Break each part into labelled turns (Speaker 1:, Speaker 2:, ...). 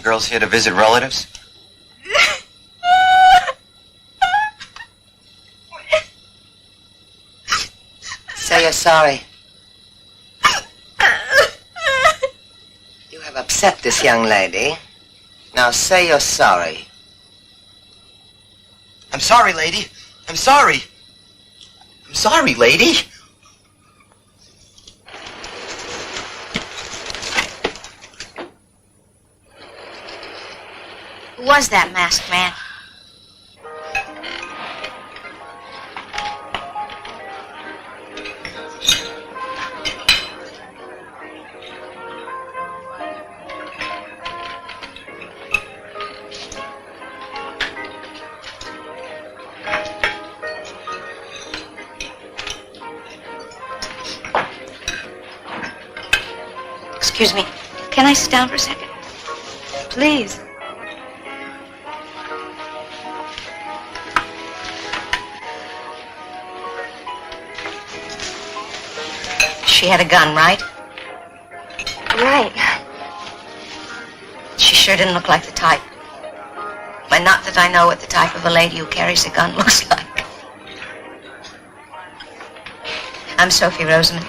Speaker 1: girls here to visit relatives?
Speaker 2: Say you're sorry. You have upset this young lady. Now say you're sorry.
Speaker 1: I'm sorry, lady. I'm sorry. I'm sorry, lady.
Speaker 3: Who was that masked man? Excuse me. Can I sit down for a second?
Speaker 4: Please.
Speaker 3: She had a gun, right?
Speaker 4: Right.
Speaker 3: She sure didn't look like the type. But not that I know what the type of a lady who carries a gun looks like. I'm Sophie Rosamond.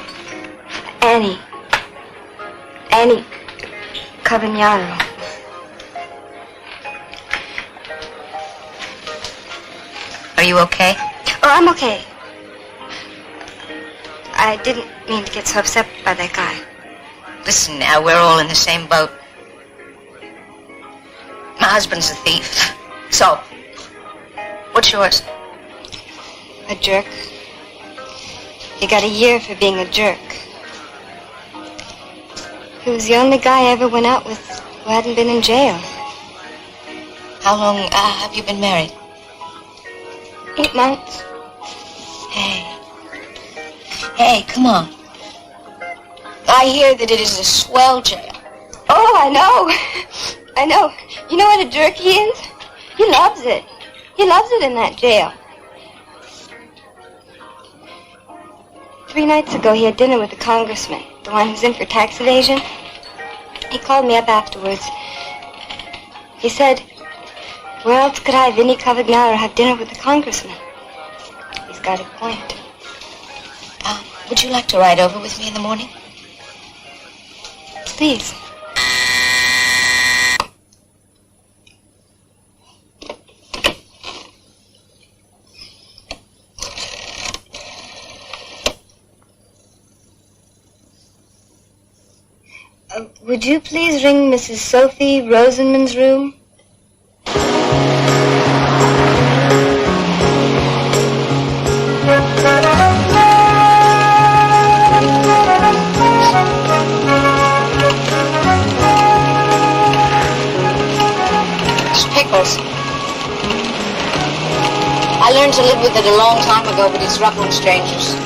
Speaker 4: Annie Cavagnaro.
Speaker 3: Are you okay?
Speaker 4: Oh, I'm okay. I didn't mean to get so upset by that guy.
Speaker 3: Listen now, we're all in the same boat. My husband's a thief. So, what's yours?
Speaker 4: A jerk. He got a year for being a jerk. He was the only guy I ever went out with who hadn't been in jail.
Speaker 3: How long have you been married?
Speaker 4: 8 months.
Speaker 3: Hey, come on. I hear that it is a swell jail.
Speaker 4: Oh, I know. You know what a jerk he is? He loves it. He loves it in that jail. 3 nights ago, he had dinner with the congressman, the one who's in for tax evasion. He called me up afterwards. He said, where else could I, Vinnie Cavagnaro, have dinner with the congressman? He's got a point.
Speaker 3: Would you like to ride over with me in the morning?
Speaker 4: Please. Would you please ring Mrs. Sophie Rosamond's room?
Speaker 3: Pickles. I learned to live with it a long time ago, but it's rough on strangers.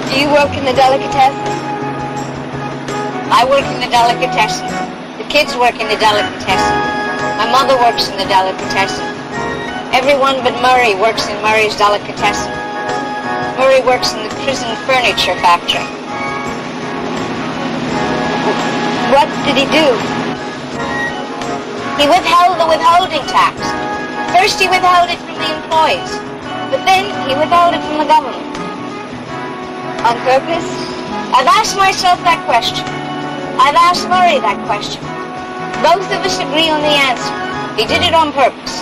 Speaker 4: Do you work in the delicatessen?
Speaker 3: I work in the delicatessen. The kids work in the delicatessen. My mother works in the delicatessen. Everyone but Murray works in Murray's delicatessen. Murray works in the prison furniture factory.
Speaker 4: What did he do?
Speaker 3: He withheld the withholding tax. First he withheld it from the employees, but then he withheld it from the government.
Speaker 4: On purpose?
Speaker 3: I've asked myself that question. I've asked Murray that question. Both of us agree on the answer. He did it on purpose.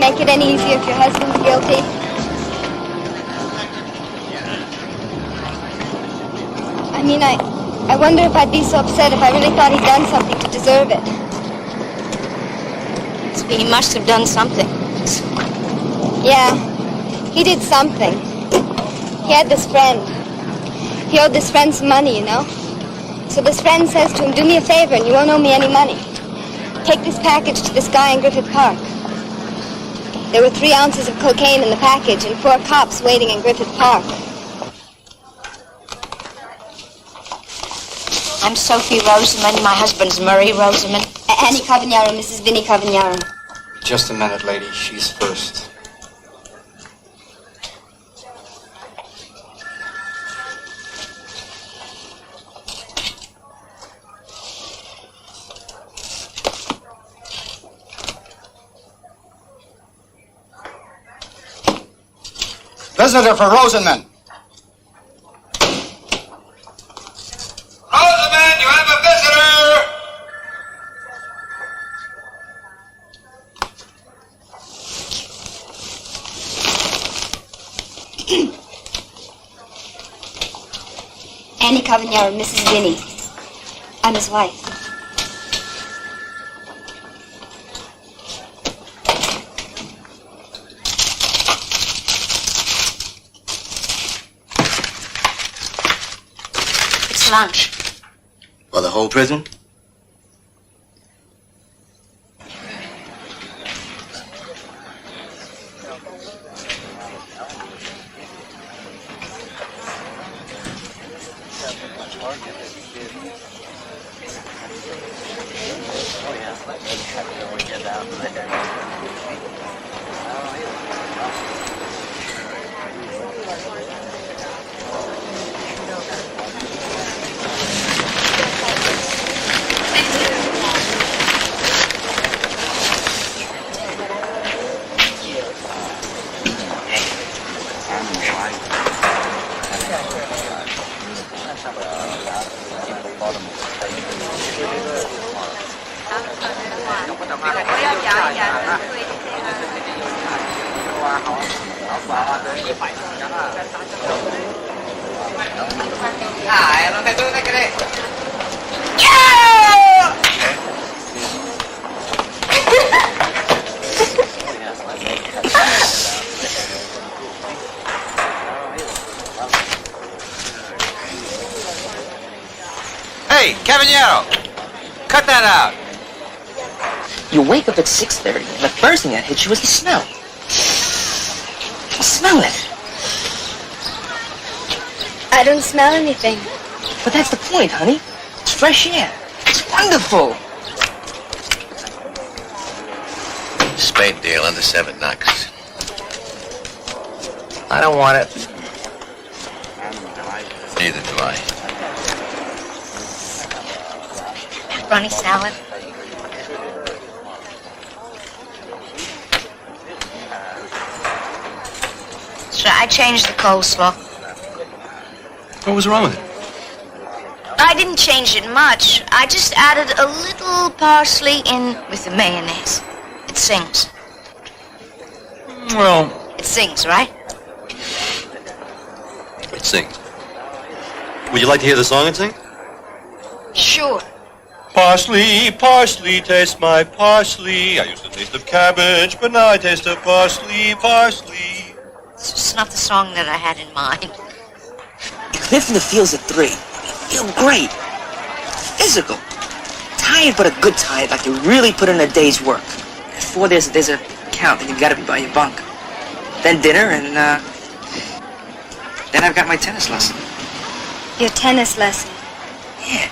Speaker 4: Make it any easier if your husband's guilty? I mean, I wonder if I'd be so upset if I really thought he'd done something to deserve it.
Speaker 3: He must have done something.
Speaker 4: Yeah, he did something. He had this friend. He owed this friend some money, you know? So this friend says to him, do me a favor and you won't owe me any money. Take this package to this guy in Griffith Park. There were 3 ounces of cocaine in the package and 4 cops waiting in Griffith Park.
Speaker 3: I'm Sophie Rosamond. My husband's Murray Rosamond.
Speaker 4: Annie Cavagnaro, Mrs. Vinnie Cavagnaro.
Speaker 5: Just a minute, lady. She's first.
Speaker 6: Visitor for Rosenman.
Speaker 7: Rosamond, you have a visitor!
Speaker 4: Annie Cavagnaro, Mrs. Vinnie. I'm his wife.
Speaker 3: It's lunch.
Speaker 1: For the whole prison?
Speaker 7: Hey, Cavagnaro! Cut that out!
Speaker 2: You wake up at 6:30, and the first thing that hit you was the smell. Smell it.
Speaker 4: I don't smell anything.
Speaker 2: But that's the point, honey. It's fresh air. It's wonderful.
Speaker 1: Spade deal under 7 knocks.
Speaker 2: I don't want it.
Speaker 1: Neither do I.
Speaker 3: Runny salad. Should I change the coleslaw?
Speaker 1: What was wrong with it?
Speaker 3: I didn't change it much. I just added a little parsley in with the mayonnaise. It sings.
Speaker 1: Well,
Speaker 3: It sings, right?
Speaker 8: It sings. Would you like to hear the song it sings?
Speaker 3: Sure.
Speaker 8: Parsley, parsley, taste my parsley. I used to taste of cabbage, but now I taste of parsley, parsley.
Speaker 3: It's just not the song that I had in mind.
Speaker 2: You come in from the fields at 3. Feel great. Physical. Tired, but a good tired, like you really put in a day's work. At 4, there's a count, and you gotta be by your bunk. Then dinner, and then I've got my tennis lesson.
Speaker 4: Your tennis lesson.
Speaker 2: Yeah.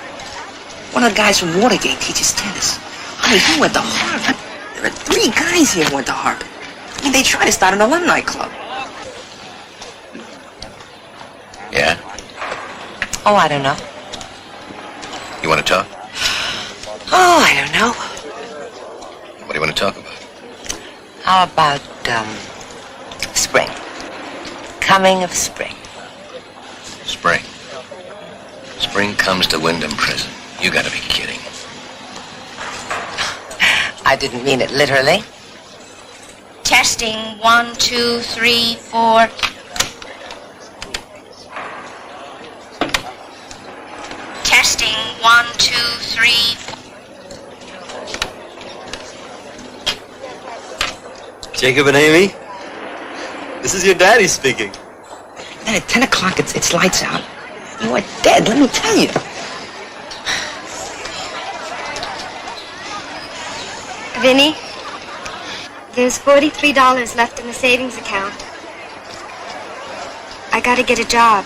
Speaker 2: One of the guys from Watergate teaches tennis. I mean, he went to Harvard. There are 3 guys here who went to Harvard. I mean, they tried to start an alumni club.
Speaker 1: yeah?
Speaker 2: Oh, I don't know.
Speaker 1: You want to talk?
Speaker 2: Oh, I don't know.
Speaker 1: What do you want to talk about?
Speaker 2: How about, spring? Coming of spring.
Speaker 1: Spring. Spring comes to Wyndham Prison. You gotta be kidding.
Speaker 2: I didn't mean it literally.
Speaker 3: Testing 1, 2, 3, 4. Testing 1, 2, 3.
Speaker 8: Jacob and Amy? This is your daddy speaking.
Speaker 2: Then at 10 o'clock, it's lights out. You are dead, let me tell you.
Speaker 4: Vinnie? There's $43 left in the savings account. I gotta get a job.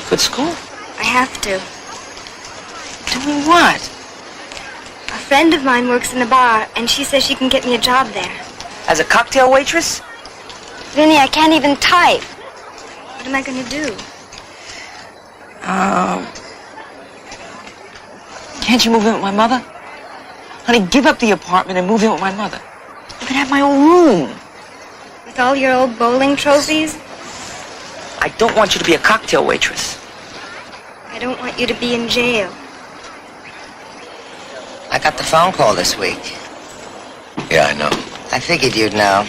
Speaker 2: Good school?
Speaker 4: I have to.
Speaker 2: Doing what?
Speaker 4: A friend of mine works in the bar, and she says she can get me a job there.
Speaker 2: As a cocktail waitress?
Speaker 4: Vinny, I can't even type. What am I gonna do?
Speaker 2: Can't you move in with my mother? Honey, give up the apartment and move in with my mother. I can have my own room.
Speaker 4: With all your old bowling trophies?
Speaker 2: I don't want you to be a cocktail waitress.
Speaker 4: I don't want you to be in jail.
Speaker 1: I got the phone call this week.
Speaker 7: Yeah, I know.
Speaker 1: I figured you'd know.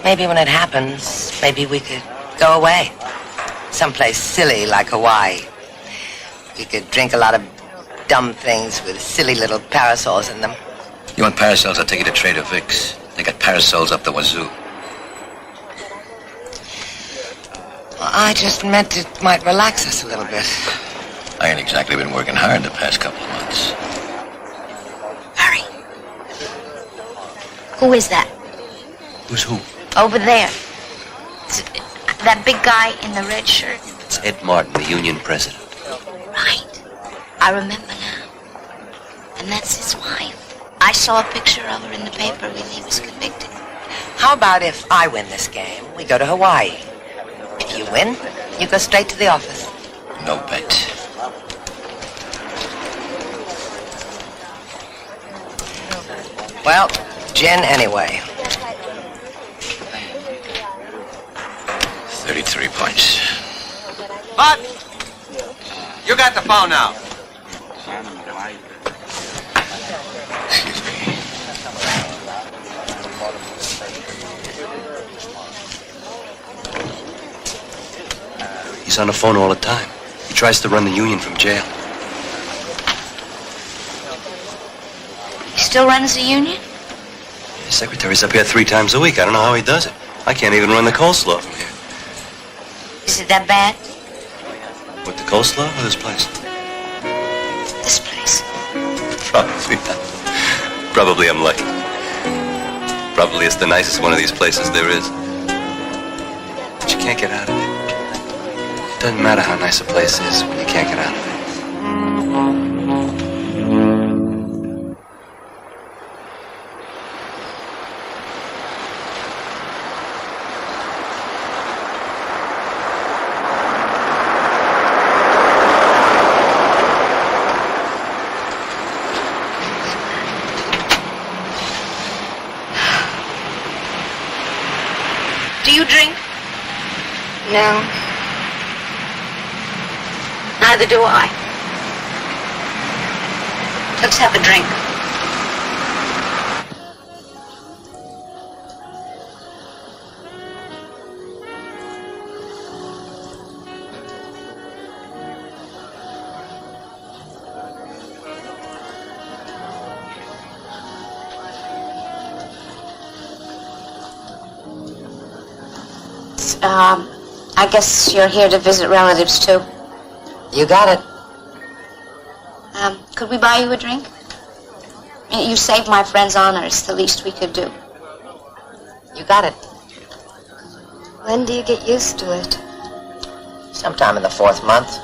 Speaker 1: Maybe when it happens, maybe we could go away. Someplace silly like Hawaii. We could drink a lot of dumb things with silly little parasols in them.
Speaker 7: You want parasols? I'll take you to Trader Vic's. They got parasols up the wazoo.
Speaker 1: Well, I just meant it might relax us a little bit.
Speaker 7: I ain't exactly been working hard the past couple of months.
Speaker 3: Hurry. Who is that?
Speaker 7: Who's who?
Speaker 3: Over there. Is it that big guy in the red shirt?
Speaker 7: It's Ed Martin, the union president.
Speaker 3: Right. I remember now. And that's his wife. I saw a picture of her in the paper when he was convicted.
Speaker 1: How about if I win this game, we go to Hawaii? If you win, you go straight to the office.
Speaker 7: No bet.
Speaker 1: Well, gin anyway.
Speaker 7: 33 points. Bud! You got the phone now.
Speaker 1: Excuse me.
Speaker 8: He's on the phone all the time. He tries to run the union from jail.
Speaker 3: He still runs the union?
Speaker 8: His secretary's up here 3 times a week. I don't know how he does it. I can't even run the coleslaw from here.
Speaker 3: Is it that bad?
Speaker 8: What, the coleslaw or this place?
Speaker 3: This place.
Speaker 8: Probably not. Probably I'm lucky. Probably it's the nicest one of these places there is. But you can't get out of it. It doesn't matter how nice a place is when you can't get out of it.
Speaker 3: Do you drink?
Speaker 4: No.
Speaker 3: Neither do I. Let's have a drink. I guess you're here to visit relatives, too.
Speaker 1: You got it.
Speaker 3: Could we buy you a drink? You saved my friend's honor. It's the least we could do.
Speaker 1: You got it.
Speaker 4: When do you get used to it?
Speaker 1: Sometime in the 4th month.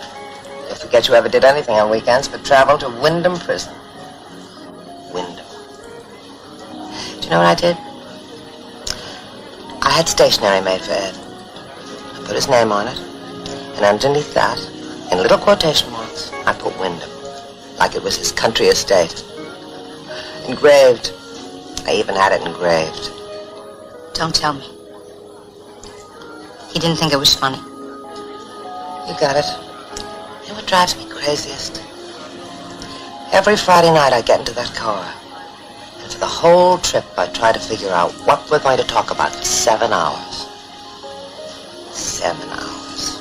Speaker 1: You'll forget you ever did anything on weekends but travel to Wyndham Prison. Wyndham. Do you know what I did? I had stationery made for Ed. I put his name on it, and underneath that, in little quotation marks, I put Wyndham, like it was his country estate. Engraved. I even had it engraved.
Speaker 3: Don't tell me. He didn't think it was funny.
Speaker 1: You got it. You know what drives me craziest? Every Friday night I get into that car, and for the whole trip I try to figure out what we're going to talk about for 7 hours. 7 hours.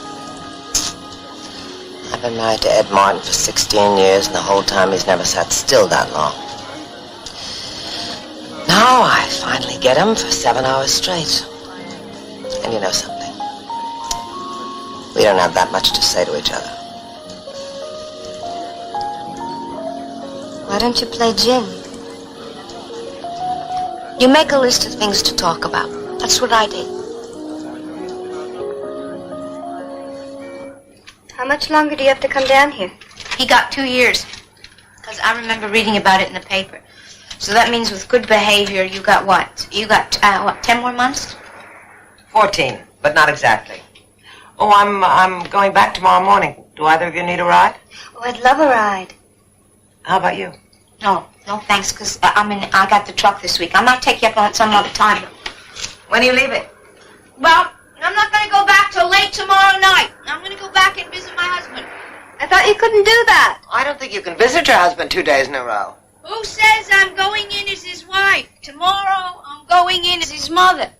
Speaker 1: I've been married to Ed Martin for 16 years, and the whole time he's never sat still that long. Now I finally get him for 7 hours straight. And you know something? We don't have that much to say to each other.
Speaker 4: Why don't you play gin?
Speaker 1: You make a list of things to talk about. That's what I did.
Speaker 4: How much longer do you have to come down here?
Speaker 3: He got 2 years. Because I remember reading about it in the paper. So that means with good behavior, you got what? You got, 10 more months?
Speaker 1: 14, but not exactly. Oh, I'm going back tomorrow morning. Do either of you need a ride?
Speaker 4: Oh, I'd love a ride.
Speaker 1: How about you?
Speaker 3: No, thanks, because I got the truck this week. I might take you up on it some other time.
Speaker 1: When do you leave it?
Speaker 3: Well, I'm not going to go back till late tomorrow night. I'm going to go back and visit my husband.
Speaker 4: I thought you couldn't do that.
Speaker 1: I don't think you can visit your husband 2 days in a row.
Speaker 3: Who says I'm going in as his wife? Tomorrow, I'm going in as his mother.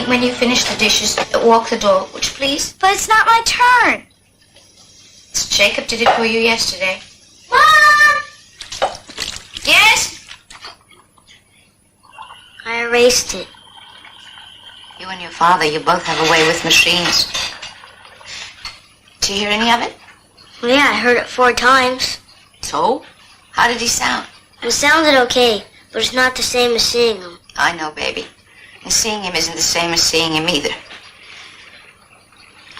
Speaker 3: When you finish the dishes, walk the dog, would you please?
Speaker 4: But it's not my turn.
Speaker 3: Jacob did it for you yesterday.
Speaker 4: Mom!
Speaker 3: Yes?
Speaker 4: I erased it.
Speaker 3: You and your father, you both have a way with machines. Did you hear any of it?
Speaker 4: Well, yeah, I heard it 4 times.
Speaker 3: So? How did he sound?
Speaker 4: It sounded okay, but it's not the same as seeing him.
Speaker 3: I know, baby. And seeing him isn't the same as seeing him either.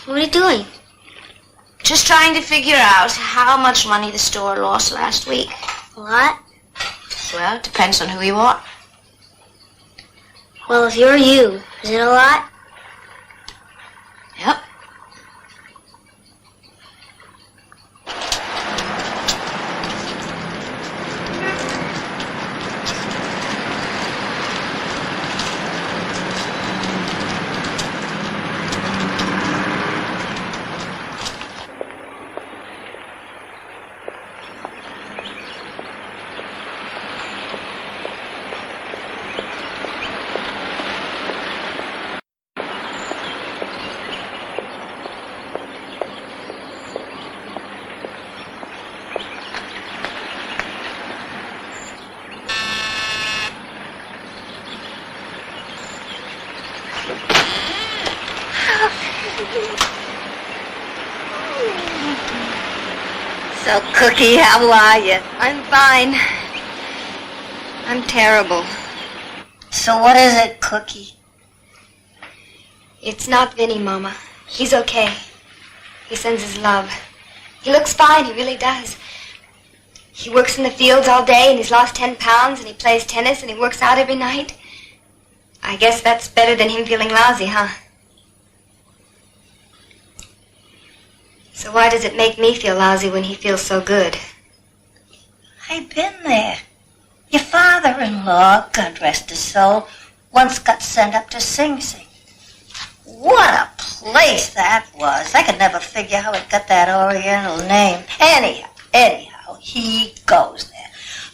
Speaker 4: What are you doing?
Speaker 3: Just trying to figure out how much money the store lost last week.
Speaker 4: A lot?
Speaker 3: Well, it depends on who you are.
Speaker 4: Well, if you're you, is it a lot?
Speaker 3: Yep.
Speaker 4: So, Cookie, how are you? I'm fine. I'm terrible.
Speaker 3: So what is it, Cookie?
Speaker 4: It's not Vinny, Mama. He's okay. He sends his love. He looks fine, he really does. He works in the fields all day, and he's lost 10 pounds, and he plays tennis, and he works out every night. I guess that's better than him feeling lousy, huh? So why does it make me feel lousy when he feels so good?
Speaker 9: I've been there. Your father-in-law, God rest his soul, once got sent up to Sing Sing. What a place that was. I could never figure how it got that Oriental name. Anyhow, he goes there.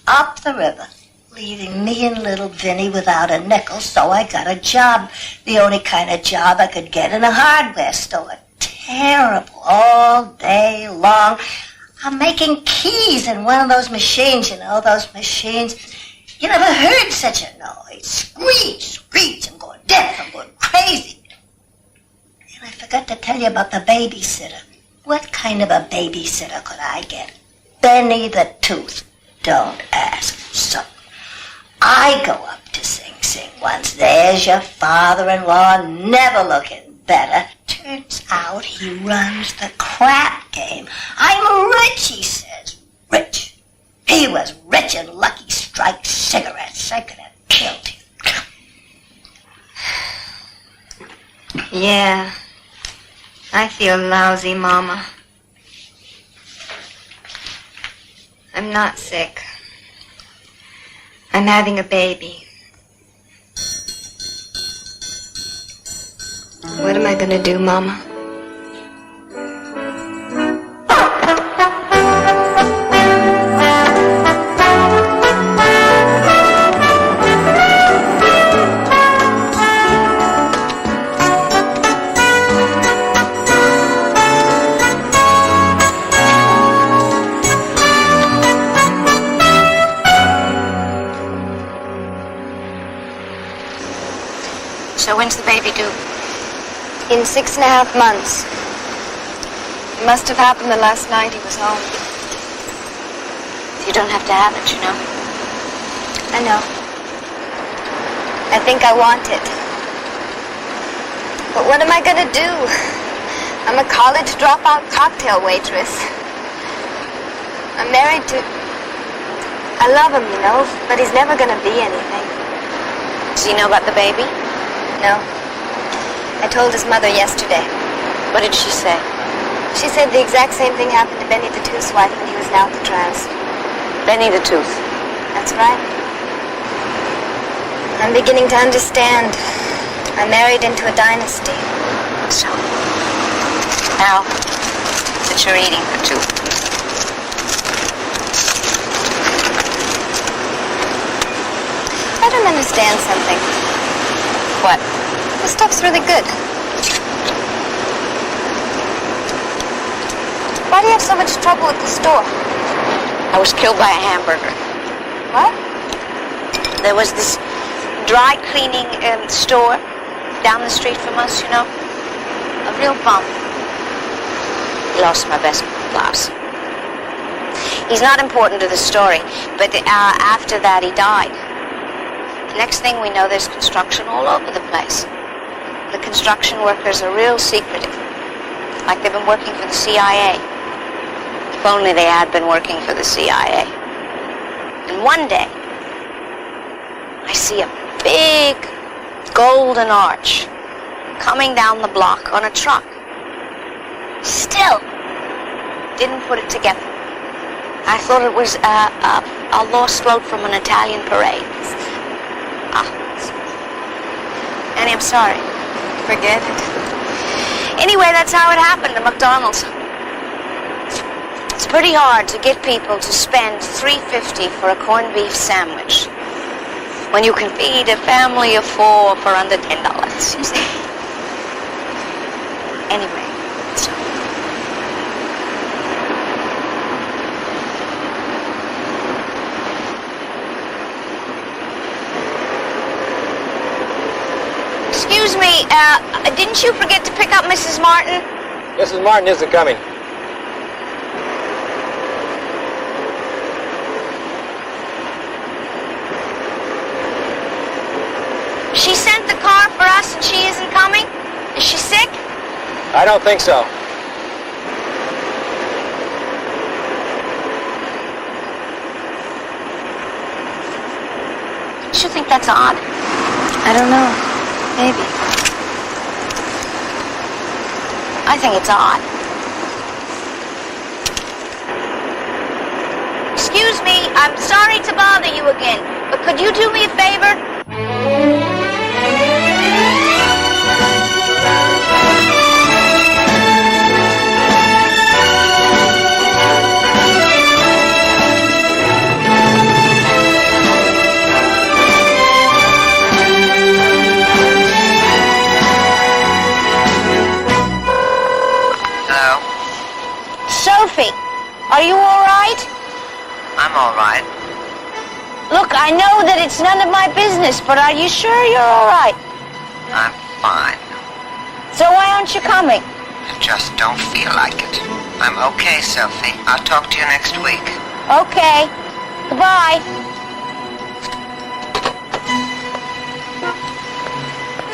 Speaker 9: Up the river, leaving me and little Vinny without a nickel, so I got a job. The only kind of job I could get in a hardware store. Terrible, all day long. I'm making keys in one of those machines, you know, those machines. You never heard such a noise. Screech, I'm going deaf, I'm going crazy. And I forgot to tell you about the babysitter. What kind of a babysitter could I get? Benny the Tooth. Don't ask. So, I go up to Sing Sing once. There's your father-in-law, never looking better. Turns out he runs the crap game. I'm rich, he says. Rich. He was rich in Lucky Strike cigarettes. I could have killed him.
Speaker 4: Yeah. I feel lousy, Mama. I'm not sick. I'm having a baby. What am I gonna do, Mama?
Speaker 3: So when's the baby due?
Speaker 4: In 6.5 months. It must have happened the last night he was home.
Speaker 3: You don't have to have it, you know.
Speaker 4: I know. I think I want it. But what am I gonna do? I'm a college dropout cocktail waitress. I'm married to... I love him, you know, but he's never gonna be anything.
Speaker 3: Does he know about the baby?
Speaker 4: No. I told his mother yesterday.
Speaker 3: What did she say?
Speaker 4: She said the exact same thing happened to Benny the Tooth's wife when he was in Alcatraz.
Speaker 3: Benny the Tooth.
Speaker 4: That's right. I'm beginning to understand. I married into a dynasty.
Speaker 3: So, now that you're eating for two.
Speaker 4: I don't understand something.
Speaker 3: What?
Speaker 4: This stuff's really good. Why do you have so much trouble at the store?
Speaker 3: I was killed by a hamburger.
Speaker 4: What?
Speaker 3: There was this dry cleaning store down the street from us, you know. A real bum. Lost my best blouse. He's not important to the story, but after that he died. The next thing we know, there's construction all over the place. The construction workers are real secretive, like they've been working for the CIA. If only they had been working for the CIA. And one day, I see a big golden arch coming down the block on a truck. Still, didn't put it together. I thought it was a lost float from an Italian parade. Annie, I'm sorry.
Speaker 4: Forget it.
Speaker 3: Anyway, that's how it happened to McDonald's. It's pretty hard to get people to spend $3.50 for a corned beef sandwich when you can feed a family of 4 for under $10, you see. Anyway, so... Excuse me, didn't you forget to pick up Mrs. Martin?
Speaker 10: Mrs. Martin isn't coming.
Speaker 3: She sent the car for us and she isn't coming? Is she sick?
Speaker 10: I don't think so.
Speaker 3: Don't you think that's odd?
Speaker 4: I don't know. Maybe.
Speaker 3: I think it's odd. Excuse me, I'm sorry to bother you again, but could you do me a favor? Sophie, are you all right?
Speaker 1: I'm all right.
Speaker 3: Look, I know that it's none of my business, but are you sure you're all right?
Speaker 1: I'm fine.
Speaker 3: So why aren't you coming?
Speaker 1: I just don't feel like it. I'm okay, Sophie. I'll talk to you next week.
Speaker 3: Okay. Goodbye.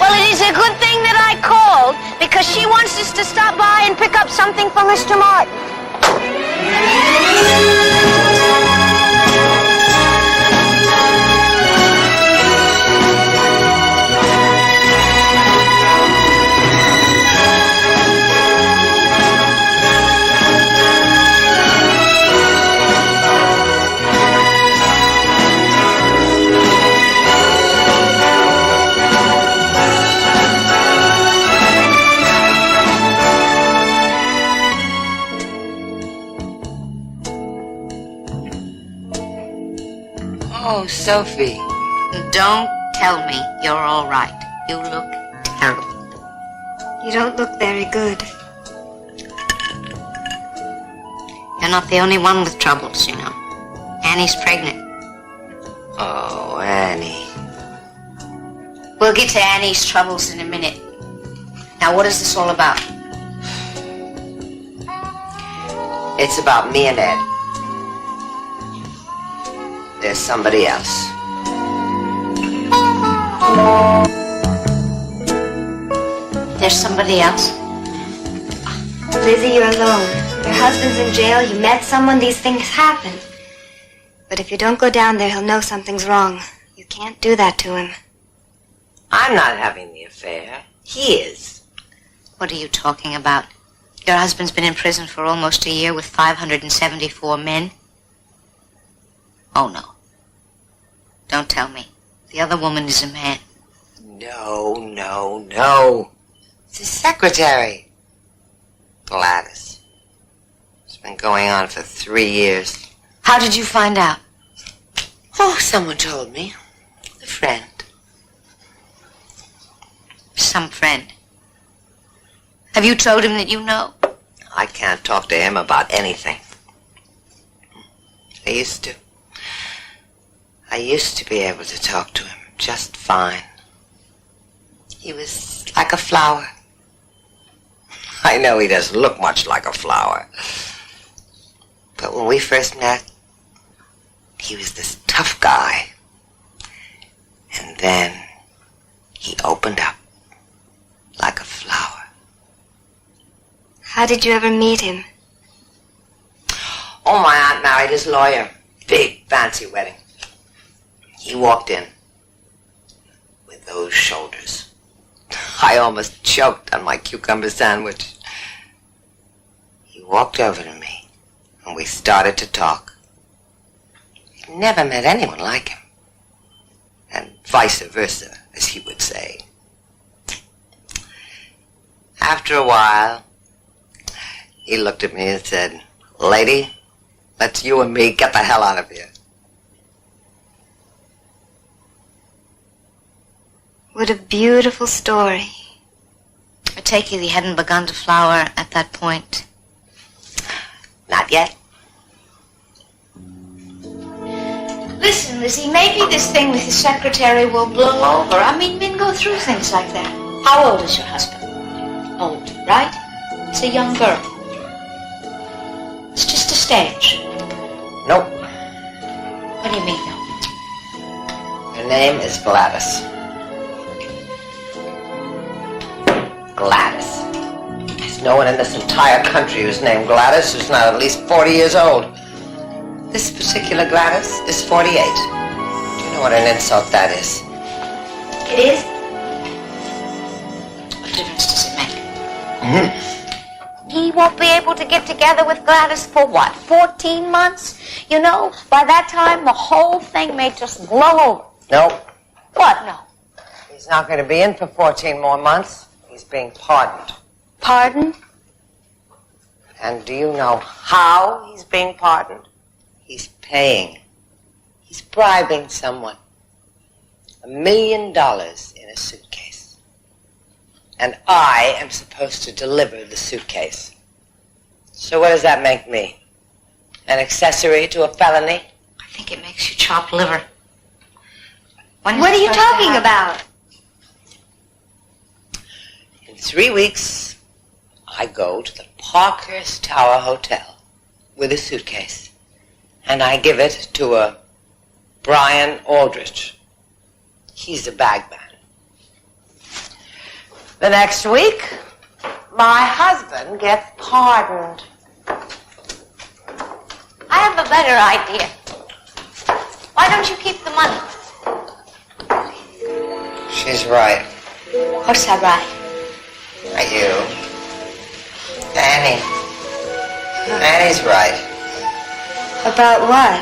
Speaker 3: Well, it is a good thing that I called, because she wants us to stop by and pick up something for Mr. Martin.
Speaker 1: Oh, Sophie.
Speaker 3: Don't tell me you're all right. You look terrible.
Speaker 4: You don't look very good.
Speaker 3: You're not the only one with troubles, you know. Annie's pregnant.
Speaker 1: Oh, Annie.
Speaker 3: We'll get to Annie's troubles in a minute. Now, what is this all about?
Speaker 1: It's about me and Ed. There's somebody else.
Speaker 3: There's somebody else?
Speaker 4: Lizzie, you're alone. Your husband's in jail. You met someone. These things happen. But if you don't go down there, he'll know something's wrong. You can't do that to him.
Speaker 1: I'm not having the affair. He is.
Speaker 3: What are you talking about? Your husband's been in prison for almost a year with 574 men? Oh, no. Don't tell me. The other woman is a man.
Speaker 1: No. It's his secretary. Gladys. It's been going on for 3 years.
Speaker 3: How did you find out?
Speaker 1: Oh, someone told me. A friend.
Speaker 3: Some friend. Have you told him that you know?
Speaker 1: I can't talk to him about anything. I used to. I used to be able to talk to him just fine. He was like a flower. I know he doesn't look much like a flower. But when we first met, he was this tough guy. And then he opened up like a flower.
Speaker 4: How did you ever meet him?
Speaker 1: Oh, my aunt married his lawyer. Big, fancy wedding. He walked in with those shoulders. I almost choked on my cucumber sandwich. He walked over to me, and we started to talk. I'd never met anyone like him. And vice versa, as he would say. After a while, he looked at me and said, "Lady, let's you and me get the hell out of here."
Speaker 4: What a beautiful story.
Speaker 3: I take it he hadn't begun to flower at that point.
Speaker 1: Not yet.
Speaker 3: Listen, Lizzie, maybe this thing with his secretary will blow over. I mean, men go through things like that. How old is your husband? Old, right? It's a young girl. It's just a stage.
Speaker 1: Nope.
Speaker 3: What do you mean, no?
Speaker 1: Her name is Gladys. Gladys. There's no one in this entire country who's named Gladys who's not at least 40 years old. This particular Gladys is 48. Do you know what an insult that is?
Speaker 3: It is? What difference does it make? He won't be able to get together with Gladys for what, 14 months? You know, by that time, the whole thing may just blow over.
Speaker 1: Nope.
Speaker 3: What, no?
Speaker 1: He's not going to be in for 14 more months. He's being pardoned.
Speaker 3: Pardon?
Speaker 1: And do you know how he's being pardoned? He's paying. He's bribing someone. $1 million in a suitcase. And I am supposed to deliver the suitcase. So what does that make me? An accessory to a felony?
Speaker 3: I think it makes you chopped liver.
Speaker 4: What are you talking about?
Speaker 1: In 3 weeks, I go to the Parkhurst Tower Hotel with a suitcase, and I give it to a Brian Aldrich. He's the bagman. The next week, my husband gets pardoned.
Speaker 3: I have a better idea. Why don't you keep the money?
Speaker 1: She's right.
Speaker 3: What's that right?
Speaker 1: Are you? Annie. Annie's right.
Speaker 4: About what?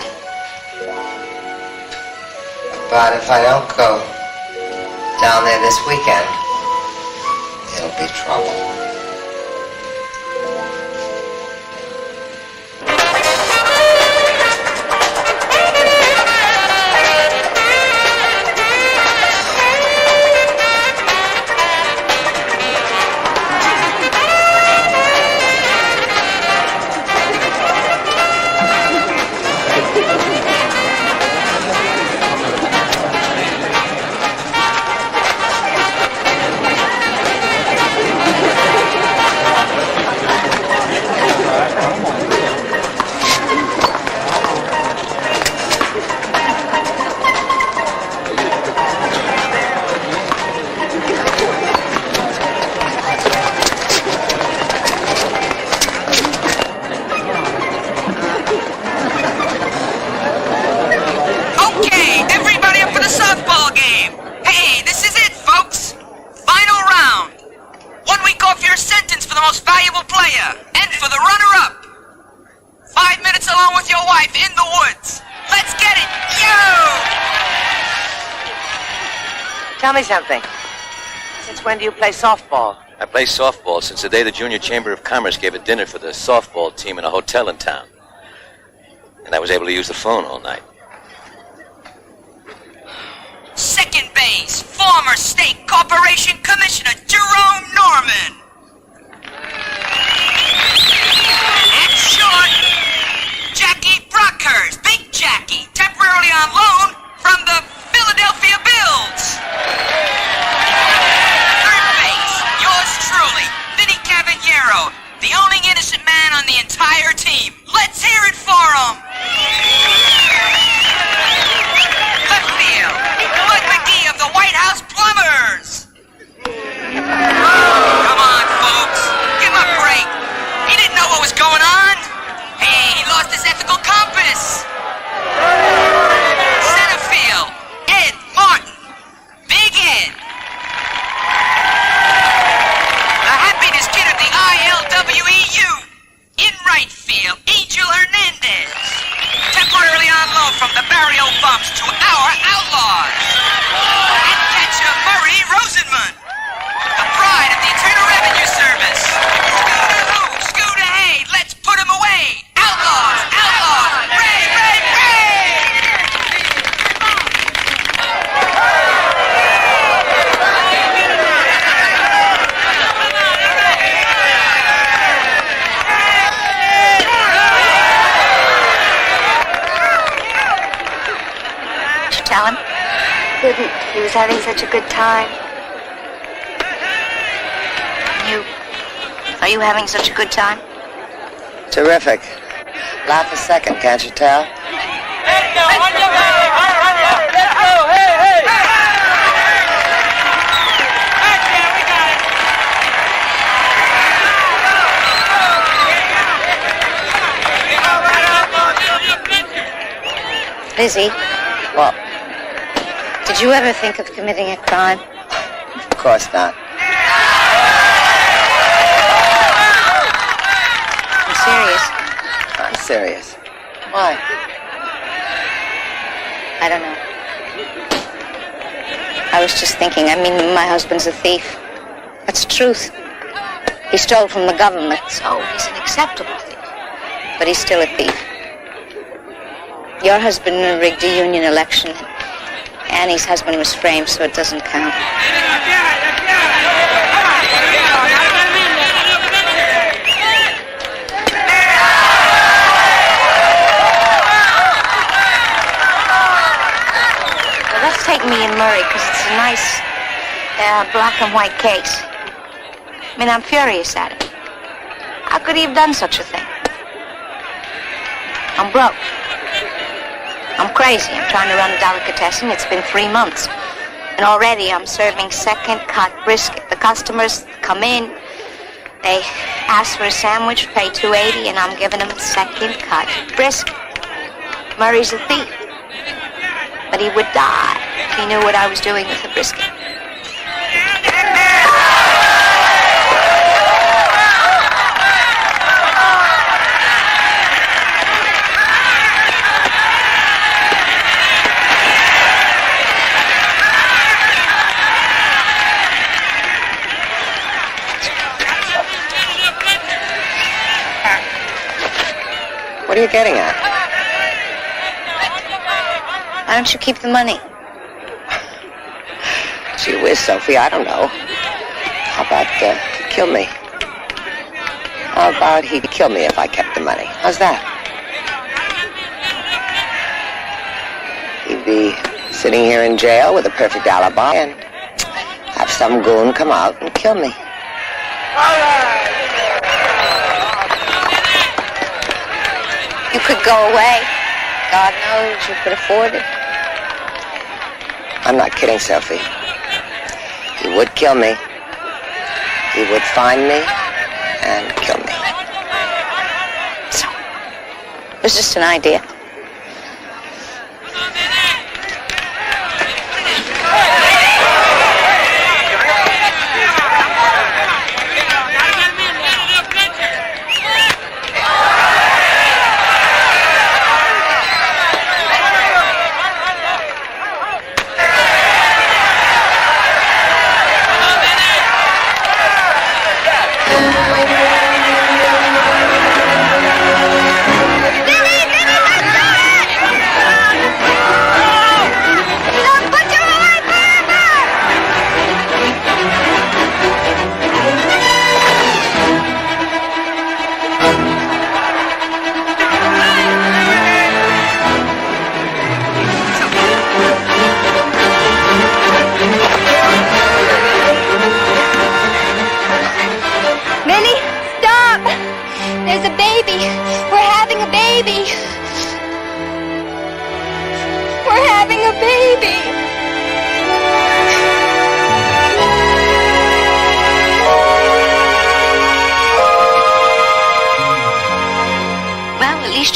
Speaker 1: But if I don't go down there this weekend, it'll be trouble. Tell me something. Since when do you play softball?
Speaker 8: I play softball since the day the Junior Chamber of Commerce gave a dinner for the softball team in a hotel in town. And I was able to use the phone all night.
Speaker 2: Second base, former State Corporation Commissioner Jerome Norman. At short, Jackie Brockhurst, Big Jackie, temporarily on loan from the Philadelphia Bills. Third base, yours truly, Vinny Caballero, the only innocent man on the entire team. Let's hear it for him. Left field, Bud McGee of the White House Plumbers. Come on, folks, give him a break. He didn't know what was going on. Hey, he lost his ethical compass. Center field, Ed Martin, Big Ed. The happiness kid of the ILWEU. In right field, Angel Hernandez. Temporarily on loan from the Barrio Bumps to our Outlaws. And catcher Murray Rosenman. The pride of the Internal Revenue Service. Scooter-hoo, Scooter-hey, let's put him away. Outlaws, Outlaws, Ray, Ray, Ray!
Speaker 3: Did you tell him?
Speaker 4: Couldn't. He was having such a good time.
Speaker 3: Are you having such a good time?
Speaker 1: Terrific. Laugh a second, can't you tell?
Speaker 7: Let's go, on your way! Let's go, hey, hey! Okay, we got it.
Speaker 3: Lizzie,
Speaker 1: What?
Speaker 3: did you ever think of committing a crime?
Speaker 1: Of course not.
Speaker 3: I'm serious.
Speaker 1: I'm serious. Why?
Speaker 3: I don't know. I was just thinking, my husband's a thief. That's the truth. He stole from the government. So he's an acceptable thief. But he's still a thief. Your husband rigged a union election. Annie's husband was framed, so it doesn't count. me and Murray because it's a nice black and white case. I mean, I'm furious at him. How could he have done such a thing? I'm broke. I'm crazy. I'm trying to run a delicatessen. It's been 3 months. And already I'm serving second-cut brisket. The customers come in, they ask for a sandwich, pay $2.80, and I'm giving them second-cut brisket. Murray's a thief. But he would die if he knew what I was doing with the brisket.
Speaker 1: What are you getting at?
Speaker 3: Why don't you keep the money?
Speaker 1: Gee whiz, Sophie, I don't know. How about kill me? How about he'd kill me if I kept the money? How's that? He'd be sitting here in jail with a perfect alibi and have some goon come out and kill me.
Speaker 3: You could go away. God knows you could afford it.
Speaker 1: I'm not kidding, Sophie. He would kill me. He would find me and kill me.
Speaker 3: So, it was just an idea.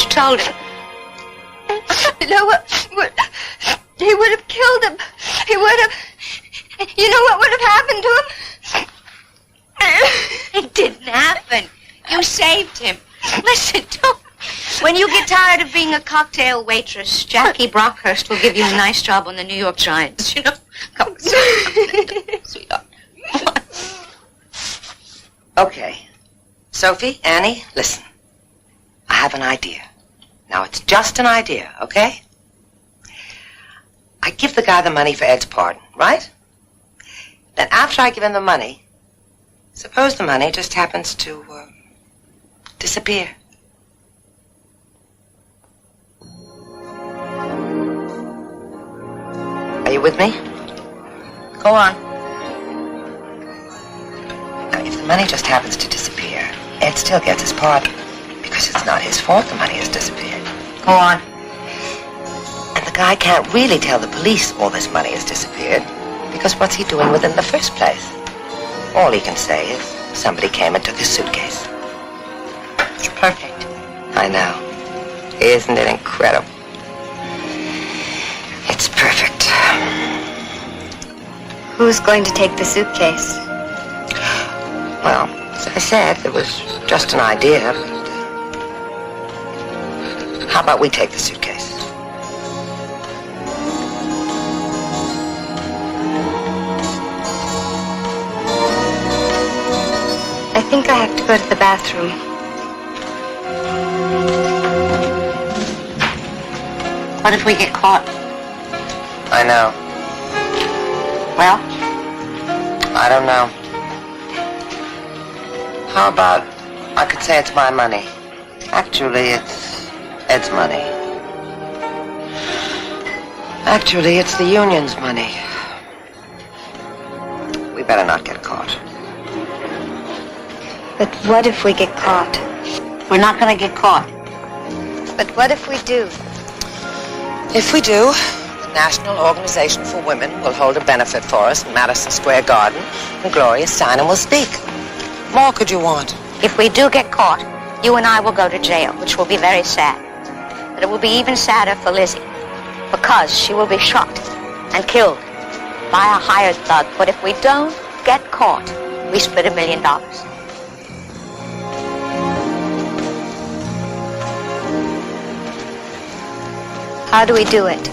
Speaker 4: Told him. You know what? He would have killed him. He would have. You know what would have happened to him?
Speaker 3: It didn't happen. You saved him. Listen, don't. When you get tired of being a cocktail waitress, Jackie Brockhurst will give you a nice job on the New York Giants. You know? Come on, sweetheart.
Speaker 1: Okay. Sophie, Annie, listen. I have an idea. Now, it's just an idea, okay? I give the guy the money for Ed's pardon, right? Then after I give him the money, suppose the money just happens to disappear. Are you with me?
Speaker 3: Go on.
Speaker 1: Now, if the money just happens to disappear, Ed still gets his pardon. Because it's not his fault the money has disappeared.
Speaker 3: Go on.
Speaker 1: And the guy can't really tell the police all this money has disappeared, because what's he doing with it in the first place? All he can say is somebody came and took his suitcase.
Speaker 3: It's perfect.
Speaker 1: I know. Isn't it incredible? It's perfect.
Speaker 4: Who's going to take the suitcase?
Speaker 1: Well, as I said, it was just an idea. How about we take the suitcase?
Speaker 4: I think I have to go to the bathroom.
Speaker 3: What if we get caught?
Speaker 1: I know.
Speaker 3: Well?
Speaker 1: I don't know. How about I could say it's my money? Actually, it's Ed's money. Actually, it's the union's money. We better not get caught.
Speaker 4: But what if we get caught?
Speaker 9: We're not going to get caught.
Speaker 4: But what if we do?
Speaker 1: If we do, the National Organization for Women will hold a benefit for us in Madison Square Garden, and Gloria Steinem will speak. More could you want?
Speaker 3: If we do get caught, you and I will go to jail, which will be very sad. But it will be even sadder for Lizzie, because she will be shot and killed by a hired thug. But if we don't get caught, we split $1 million.
Speaker 4: How do we do it?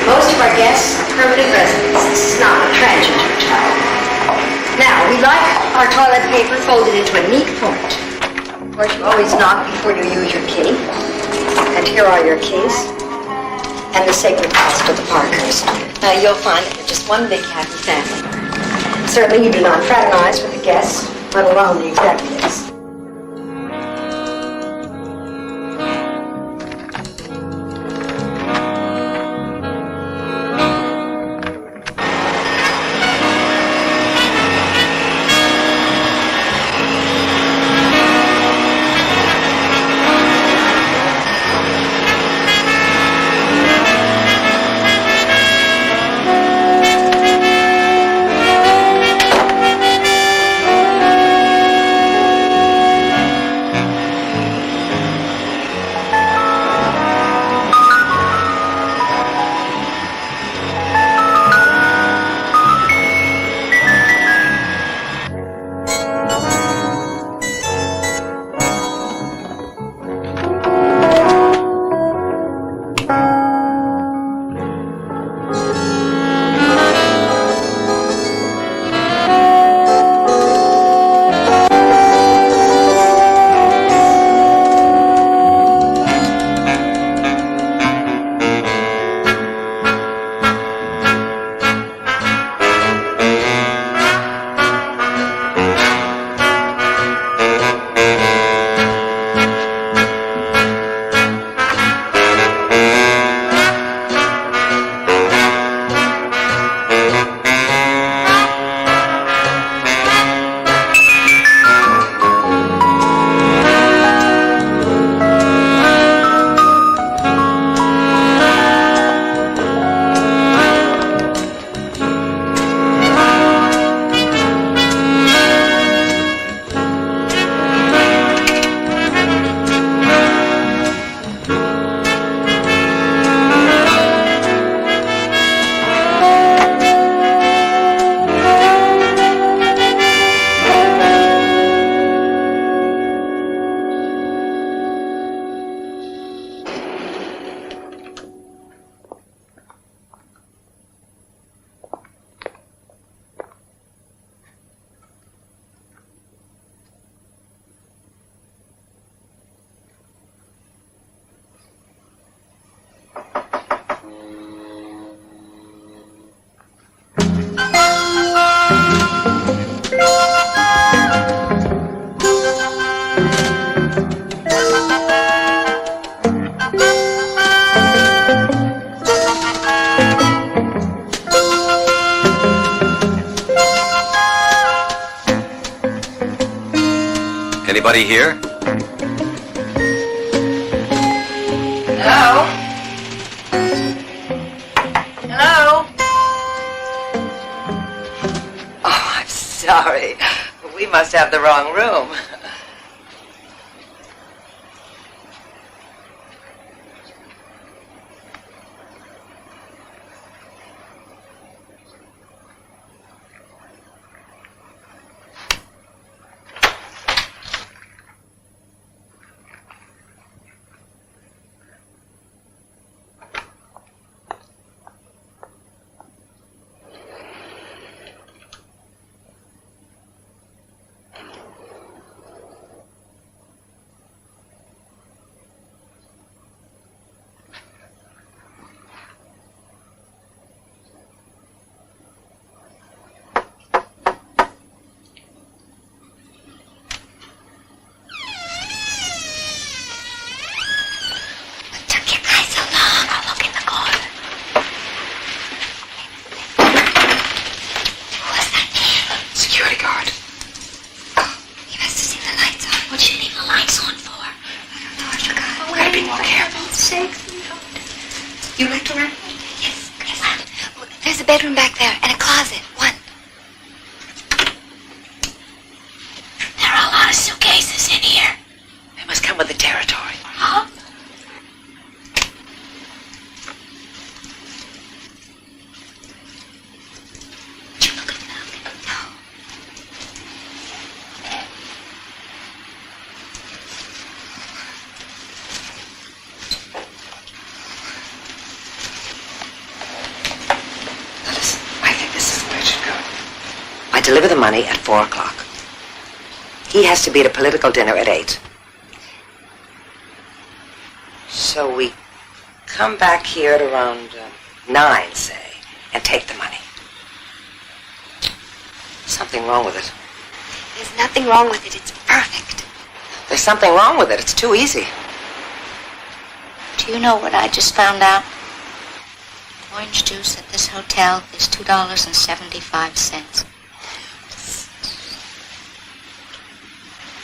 Speaker 11: Most of our guests are permanent residents. This is not a transient hotel. Now, we like our toilet paper folded into a neat point. Of course, you always knock before you use your key. And here are your keys. And the sacred house to the Parkers. Now, you'll find that we're just one big happy family. Certainly, you do not fraternize with the guests, let alone the executives.
Speaker 8: Anybody here?
Speaker 1: Hello? Hello? Oh, I'm sorry. We must have the wrong room.
Speaker 4: You like to run? Yes. There's a bedroom back there and a closet. One.
Speaker 1: There are a lot of suitcases in here. They must come with the territory.
Speaker 4: Huh? Did you look at the balcony? No. I deliver the money at 4 o'clock. He has to be at a political dinner at 8. So we come back here at around 9, say, and take the money. Something wrong with it. There's nothing wrong with it. It's perfect.
Speaker 1: There's something wrong with it. It's too easy.
Speaker 3: Do you know what I just found out? Orange juice at this hotel is $2.75.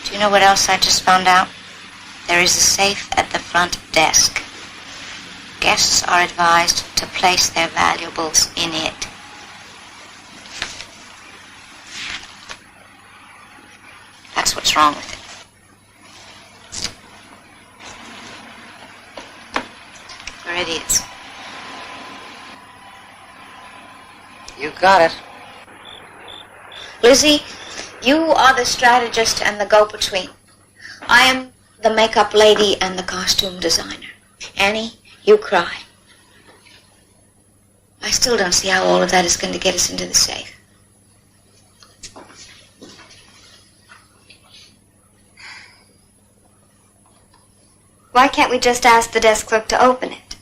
Speaker 3: Do you know what else I just found out? There is a safe at the front desk. Guests are advised to place their valuables in it. That's what's wrong with it. We're idiots.
Speaker 1: You got it.
Speaker 3: Lizzie, you are the strategist and the go-between. I am the makeup lady and the costume designer. Annie, you cry. I still don't see how all of that is going to get us into the safe.
Speaker 4: Why can't we just ask the desk clerk to open it?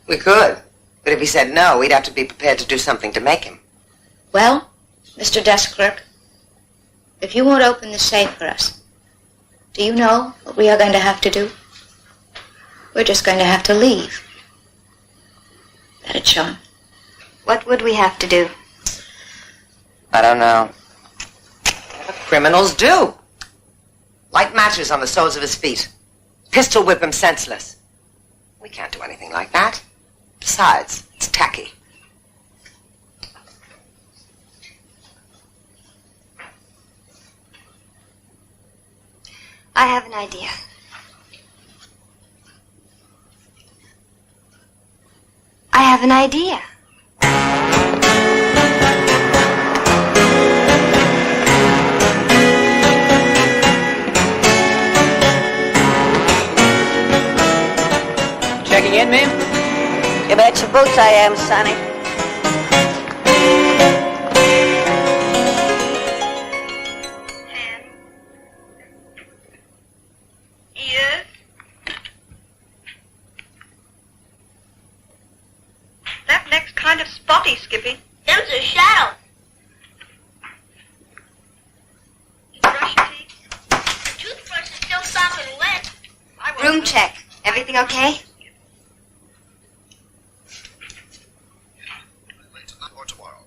Speaker 1: We could. But if he said no, we'd have to be prepared to do something to make him.
Speaker 3: Well, Mr. Desk Clerk, if you won't open the safe for us, do you know what we are going to have to do? We're just going to have to leave. That'd show him.
Speaker 4: What would we have to do?
Speaker 1: I don't know. What criminals do. Light matches on the soles of his feet. Pistol whip him senseless. We can't do anything like that. Besides, it's tacky.
Speaker 4: I have an idea. I have an idea.
Speaker 2: Checking in, ma'am?
Speaker 9: You bet your boots I am, Sonny.
Speaker 11: Yes? That neck's kind of spotty, Skippy.
Speaker 9: Them's a shadow.
Speaker 11: You brush your teeth?
Speaker 9: The toothbrush is still sopping wet.
Speaker 4: Room check. Everything okay?
Speaker 6: Or tomorrow.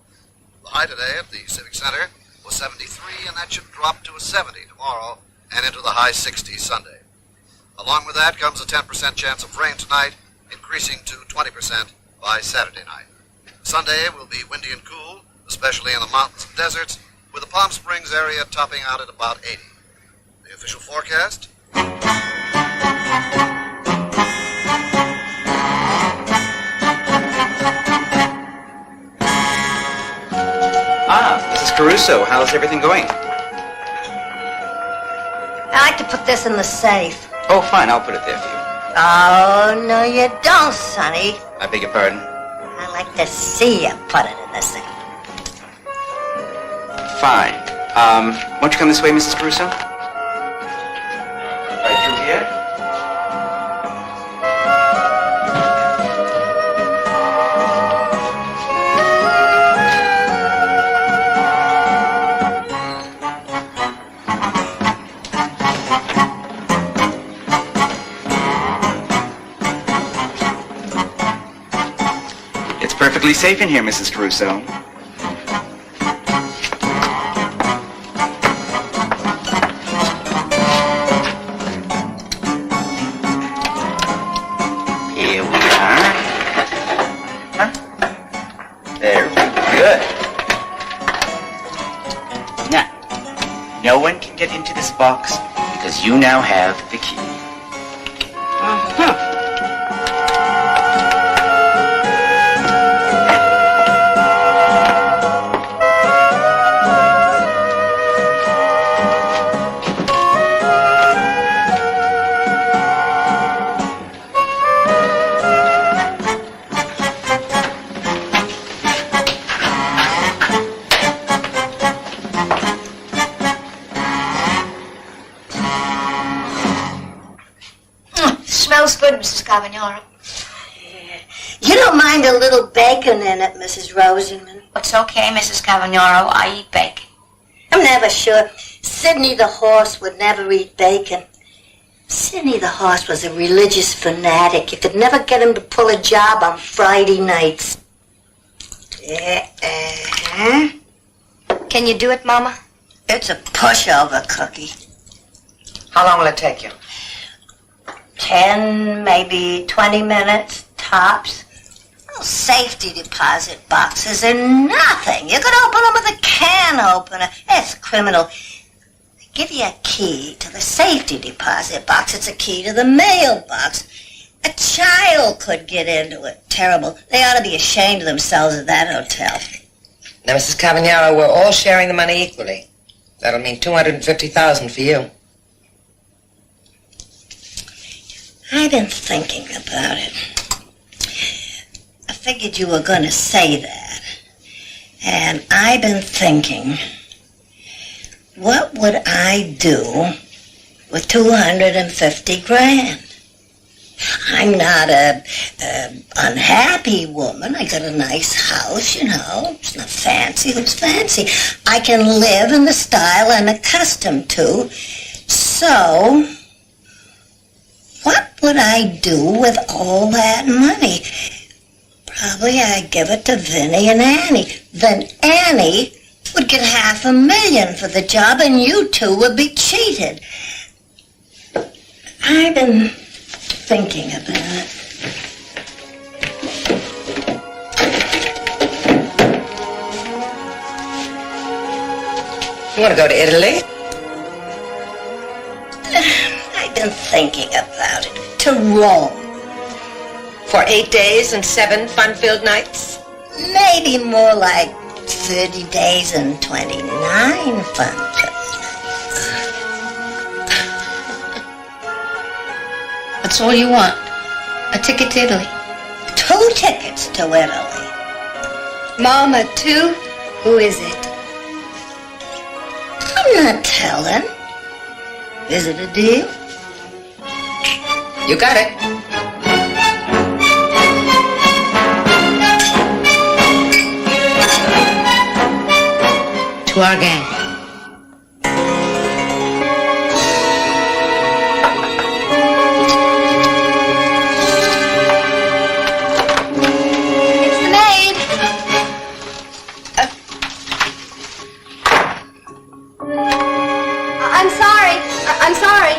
Speaker 6: The high today at the Civic Center was 73, and that should drop to a 70 tomorrow and into the high 60s Sunday. Along with that comes a 10% chance of rain tonight, increasing to 20% by Saturday night. Sunday will be windy and cool, especially in the mountains and deserts, with the Palm Springs area topping out at about 80. The official forecast?
Speaker 12: Mrs. Caruso, how's everything going?
Speaker 9: I like to put this in the safe.
Speaker 12: Oh, fine, I'll put it there for you.
Speaker 9: Oh, no you don't, Sonny.
Speaker 12: I beg your pardon?
Speaker 9: I like to see you put it in the safe.
Speaker 12: Fine. Won't you come this way, Mrs. Caruso? Right through here? It's perfectly safe in here, Mrs. Caruso. Here we are. Very good. Now, no one can get into this box because you now have the key.
Speaker 11: Smells good, Mrs. Cavagnaro.
Speaker 9: You don't mind a little bacon in it, Mrs. Rosenman?
Speaker 11: It's okay, Mrs. Cavagnaro. I eat bacon.
Speaker 9: I'm never sure. Sidney the horse would never eat bacon. Sidney the horse was a religious fanatic. You could never get him to pull a job on Friday nights.
Speaker 4: Can you do it, Mama?
Speaker 9: It's a pushover, Cookie.
Speaker 1: How long will it take you?
Speaker 9: 10, maybe 20 minutes, tops. Well, safety deposit boxes are nothing. You could open them with a can opener. That's criminal. They give you a key to the safety deposit box. It's a key to the mailbox. A child could get into it. Terrible. They ought to be ashamed of themselves at that hotel.
Speaker 1: Now, Mrs. Cavagnaro, we're all sharing the money equally. That'll mean $250,000 for you.
Speaker 9: I've been thinking about it. I figured you were going to say that. And I've been thinking, what would I do with 250 grand? I'm not a unhappy woman. I got a nice house, you know. It's not fancy. Who's fancy? I can live in the style I'm accustomed to. So, what would I do with all that money? Probably I'd give it to Vinny and Annie. Then Annie would get $500,000 for the job and you two would be cheated. I've been thinking about it.
Speaker 1: You want to go to Italy?
Speaker 9: I've been thinking about it. To Rome.
Speaker 1: For 8 days and 7 fun-filled nights?
Speaker 9: Maybe more like 30 days and 29 fun-filled nights.
Speaker 11: That's all you want? A ticket to Italy?
Speaker 9: 2 tickets to Italy.
Speaker 4: Mama, 2? Who is it?
Speaker 9: I'm not telling. Is it a deal?
Speaker 1: You got it.
Speaker 11: To our gang.
Speaker 4: It's the maid. I'm sorry. I'm sorry.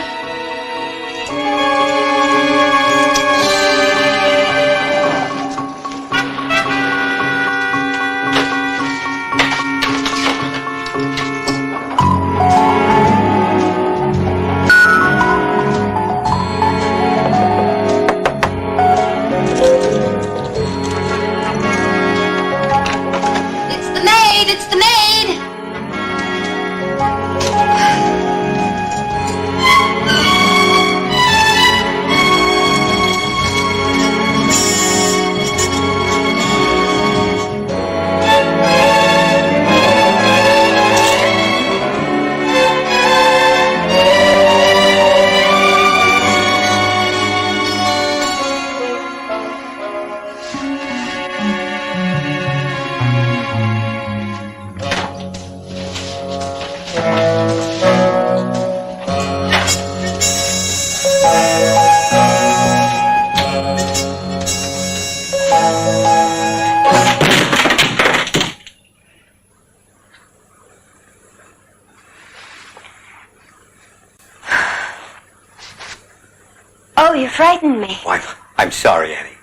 Speaker 4: Oh, you frightened me.
Speaker 13: Why, I'm sorry, Annie.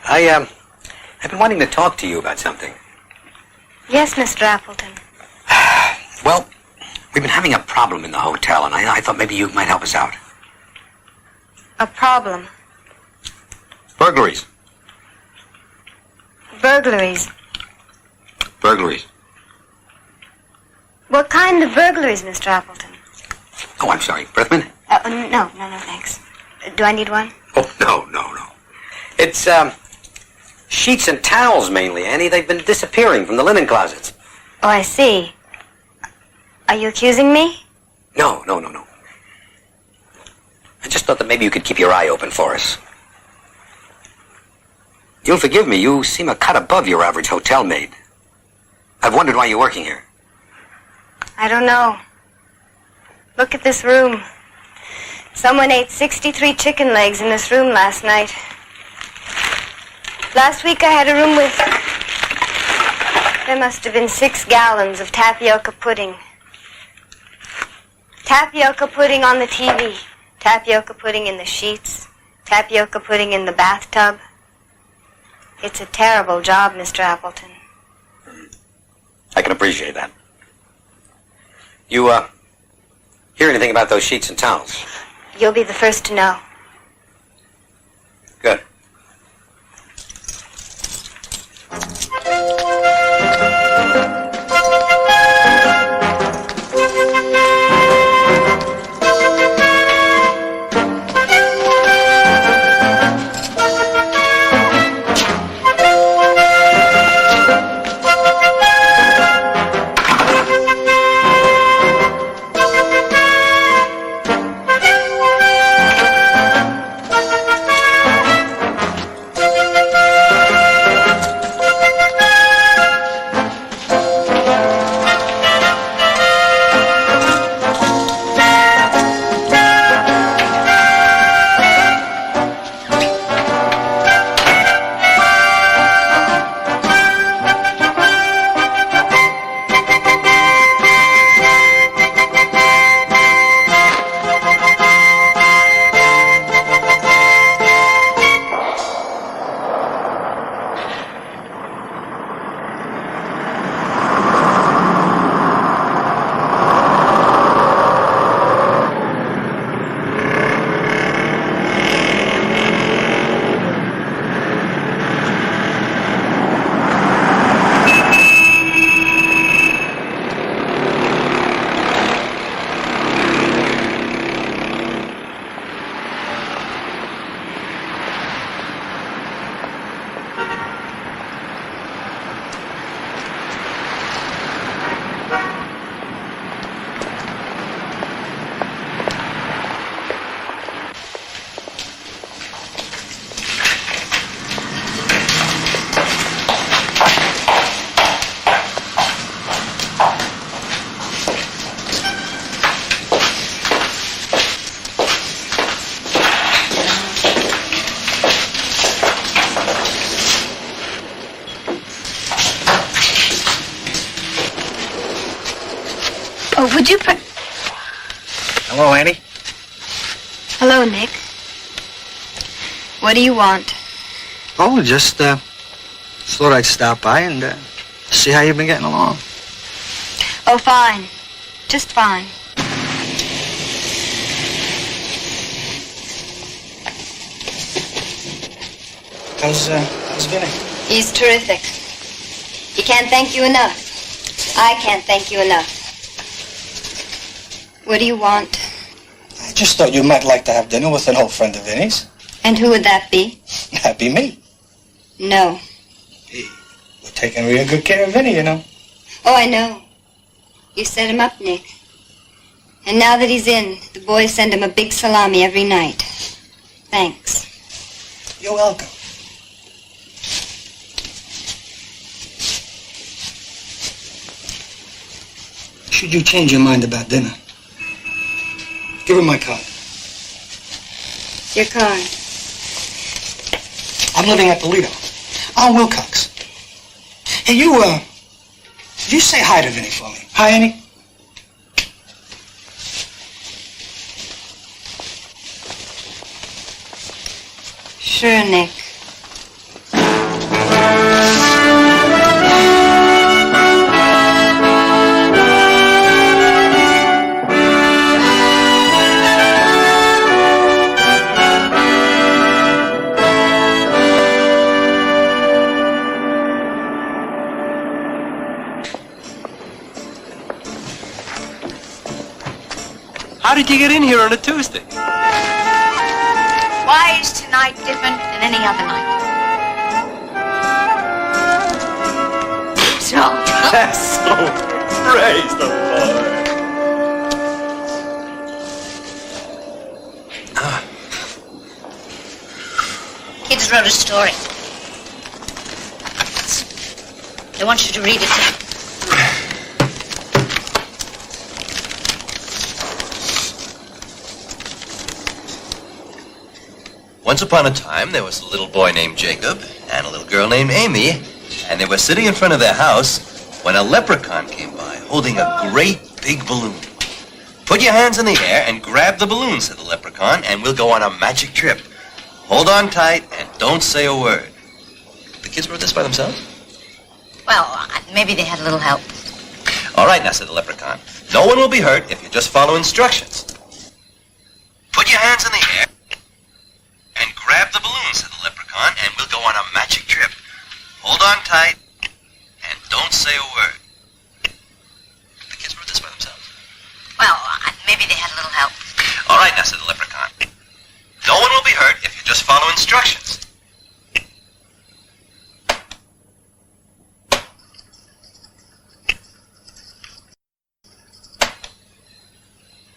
Speaker 13: I've been wanting to talk to you about something.
Speaker 4: Yes, Mr. Appleton.
Speaker 13: Well, we've been having a problem in the hotel, and I thought maybe you might help us out.
Speaker 4: A problem.
Speaker 13: Burglaries.
Speaker 4: Burglaries.
Speaker 13: Burglaries.
Speaker 4: What kind of burglaries, Mr. Appleton?
Speaker 13: Oh, I'm sorry. Brithman?
Speaker 4: No, thanks. Do I need one?
Speaker 13: Oh, no. It's, sheets and towels mainly, Annie. They've been disappearing from the linen closets.
Speaker 4: Oh, I see. Are you accusing me?
Speaker 13: No. I just thought that maybe you could keep your eye open for us. You'll forgive me. You seem a cut above your average hotel maid. I've wondered why you're working here.
Speaker 4: I don't know. Look at this room. Someone ate 63 chicken legs in this room last night. Last week I had a room with... There must have been 6 gallons of tapioca pudding. Tapioca pudding on the TV. Tapioca pudding in the sheets. Tapioca pudding in the bathtub. It's a terrible job, Mr. Appleton.
Speaker 13: I can appreciate that. You, hear anything about those sheets and towels?
Speaker 4: You'll be the first to know.
Speaker 13: Good.
Speaker 4: Oh, would you
Speaker 13: Hello, Annie.
Speaker 4: Hello, Nick. What do you want?
Speaker 5: Oh, just thought I'd stop by and see how you've been getting along.
Speaker 4: Oh, fine. Just fine.
Speaker 5: How's Vinny?
Speaker 4: He's terrific. He can't thank you enough. I can't thank you enough. What do you want?
Speaker 5: I just thought you might like to have dinner with an old friend of Vinny's.
Speaker 4: And who would that be?
Speaker 5: That'd be me.
Speaker 4: No.
Speaker 5: We're taking real good care of Vinny, you know.
Speaker 4: Oh, I know. You set him up, Nick. And now that he's in, the boys send him a big salami every night. Thanks.
Speaker 5: You're welcome. Should you change your mind about dinner, give her my card.
Speaker 4: Your card.
Speaker 5: I'm living at the Lido. On Wilcox. Hey, you say hi to Vinny for me. Hi, Annie.
Speaker 4: Sure, Nick.
Speaker 8: How did you get in here on a Tuesday?
Speaker 11: Why is tonight different than any other night? So,
Speaker 8: That's so praise the Lord.
Speaker 11: kids wrote a story. They want you to read it.
Speaker 8: Once upon a time, there was a little boy named Jacob and a little girl named Amy, and they were sitting in front of their house when a leprechaun came by, holding a great big balloon. "Put your hands in the air and grab the balloon," said the leprechaun, "and we'll go on a magic trip. Hold on tight and don't say a word." The kids wrote this by themselves?
Speaker 11: Well, maybe they had a little help.
Speaker 8: "All right, now," said the leprechaun. "No one will be hurt if you just follow instructions. Put your hands in the air and grab the balloon," said the leprechaun, "and we'll go on a magic trip. Hold on tight and don't say a word." The kids wrote this by themselves?
Speaker 11: Well, maybe they had a little help.
Speaker 8: "All right, now," said the leprechaun. "No one will be hurt if you just follow instructions.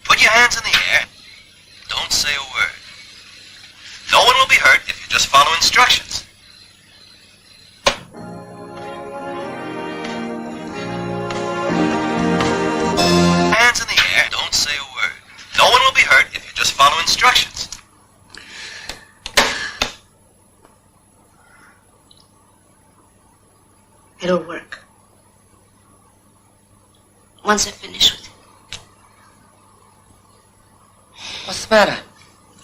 Speaker 8: Put your hands in the air. Don't say a word. No one will be hurt if you just follow instructions." Hands in the air. Don't say a word. No one will be hurt if you just follow instructions.
Speaker 11: It'll work. Once I finish with it.
Speaker 1: What's the matter?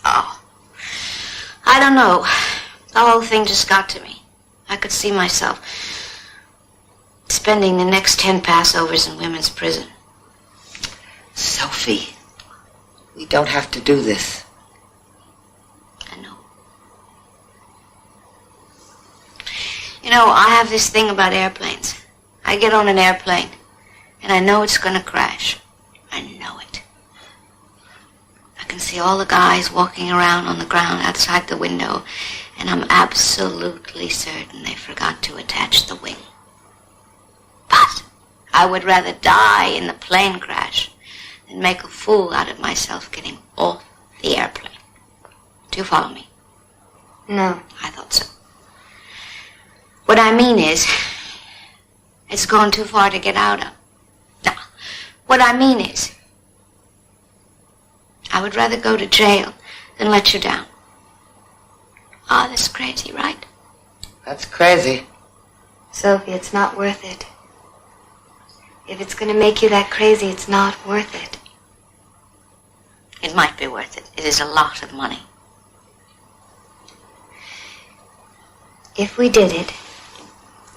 Speaker 11: Oh, I don't know. The whole thing just got to me. I could see myself spending the next 10 Passovers in women's prison.
Speaker 1: Sophie, we don't have to do this.
Speaker 11: I know. You know, I have this thing about airplanes. I get on an airplane, and I know it's gonna crash. I know it. I can see all the guys walking around on the ground outside the window, and I'm absolutely certain they forgot to attach the wing. But I would rather die in the plane crash than make a fool out of myself getting off the airplane. Do you follow me?
Speaker 4: No.
Speaker 11: I thought so. What I mean is, it's gone too far to get out of. No. What I mean is, I would rather go to jail than let you down. Oh, that's crazy, right?
Speaker 1: That's crazy.
Speaker 4: Sophie, it's not worth it. If it's going to make you that crazy, it's not worth it.
Speaker 11: It might be worth it. It is a lot of money.
Speaker 4: If we did it,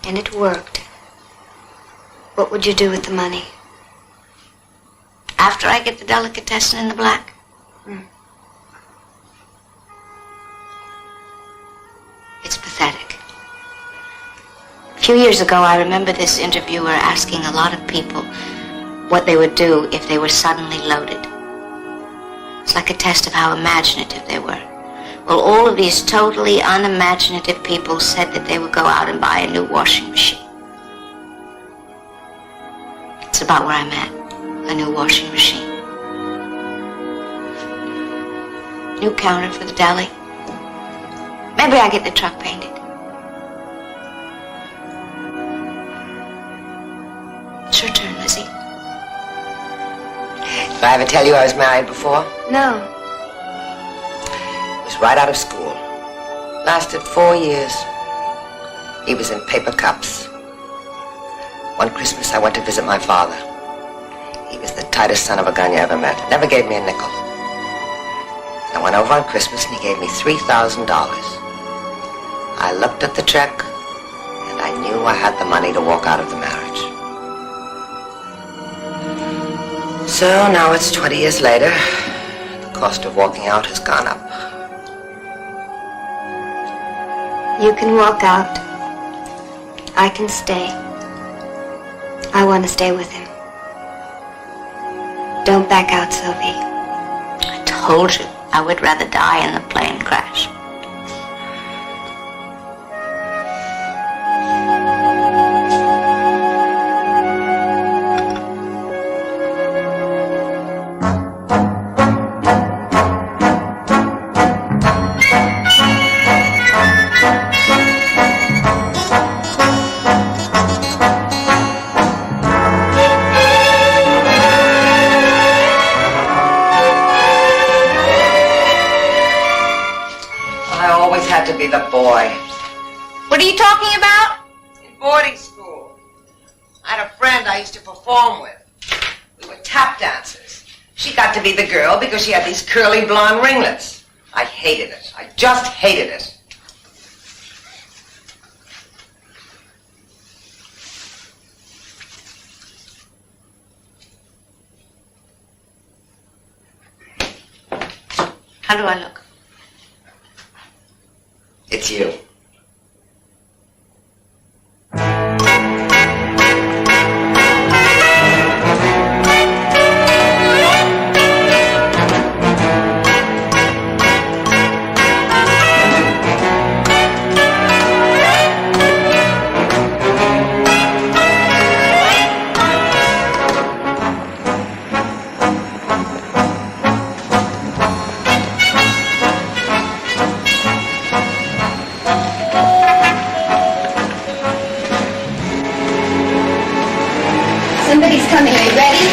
Speaker 4: and it worked, what would you do with the money?
Speaker 11: After I get the delicatessen in the black? It's pathetic. A few years ago, I remember this interviewer asking a lot of people what they would do if they were suddenly loaded. It's like a test of how imaginative they were. Well, all of these totally unimaginative people said that they would go out and buy a new washing machine. It's about where I'm at. A new washing machine. New counter for the deli. Maybe I get the truck painted. It's your turn, Lizzie.
Speaker 1: Did I ever tell you I was married before?
Speaker 4: No.
Speaker 1: It was right out of school. Lasted 4 years. He was in paper cups. One Christmas I went to visit my father. He was the tightest son of a gun you ever met. Never gave me a nickel. I went over on Christmas and he gave me $3,000. I looked at the check, and I knew I had the money to walk out of the marriage. So now it's 20 years later. The cost of walking out has gone up.
Speaker 4: You can walk out. I can stay. I want to stay with him. Don't back out, Sylvie.
Speaker 9: I told you I would rather die in the plane crash.
Speaker 1: To be the boy.
Speaker 3: What are you talking about?
Speaker 1: In boarding school. I had a friend I used to perform with. We were tap dancers. She got to be the girl because she had these curly blonde ringlets. I hated it. I just hated it.
Speaker 9: How do I look?
Speaker 1: It's you.
Speaker 11: Somebody's coming. Are you ready?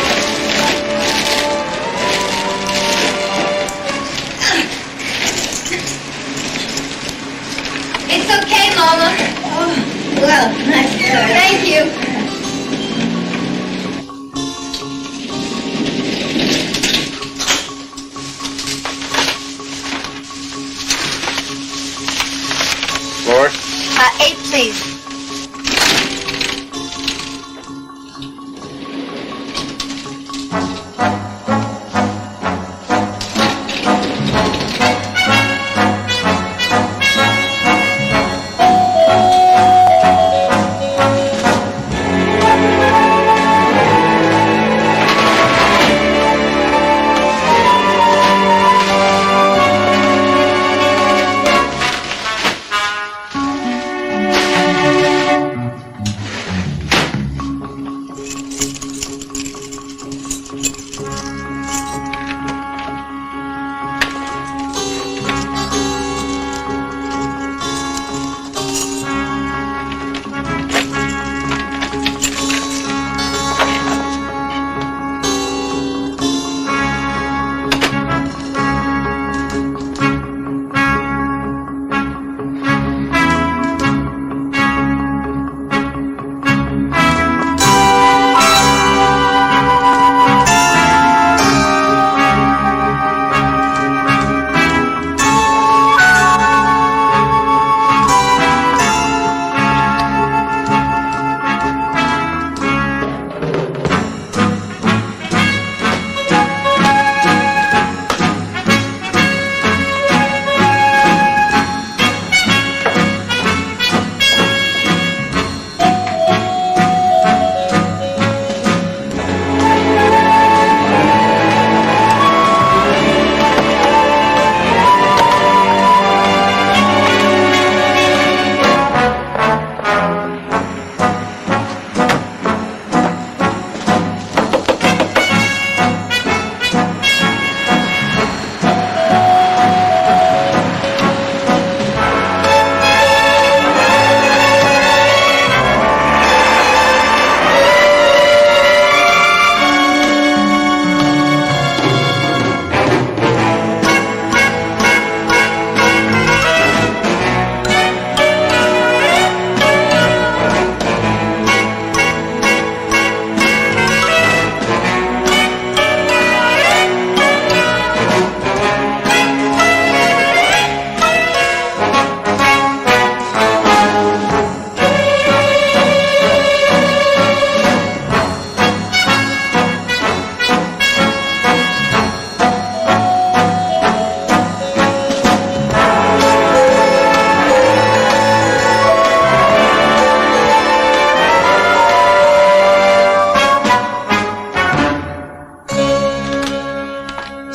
Speaker 4: It's okay, Mama.
Speaker 11: Oh, well, that's good.
Speaker 4: Thank you.
Speaker 10: Lord?
Speaker 9: 8, please.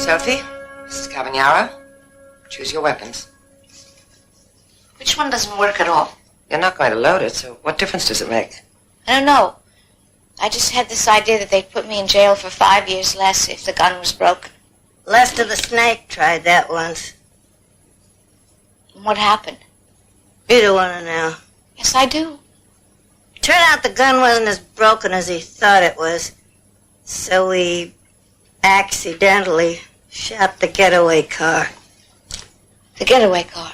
Speaker 1: Sophie, Mrs. Cabagnara, choose your weapons.
Speaker 3: Which one doesn't work at all?
Speaker 1: You're not going to load it, so what difference does it make?
Speaker 3: I don't know. I just had this idea that they'd put me in jail for 5 years less if the gun was broken.
Speaker 9: Lester the Snake tried that once.
Speaker 3: And what happened?
Speaker 9: You don't want to know.
Speaker 3: Yes, I do.
Speaker 9: Turned out the gun wasn't as broken as he thought it was. So he accidentally shot the getaway car.
Speaker 3: The getaway car?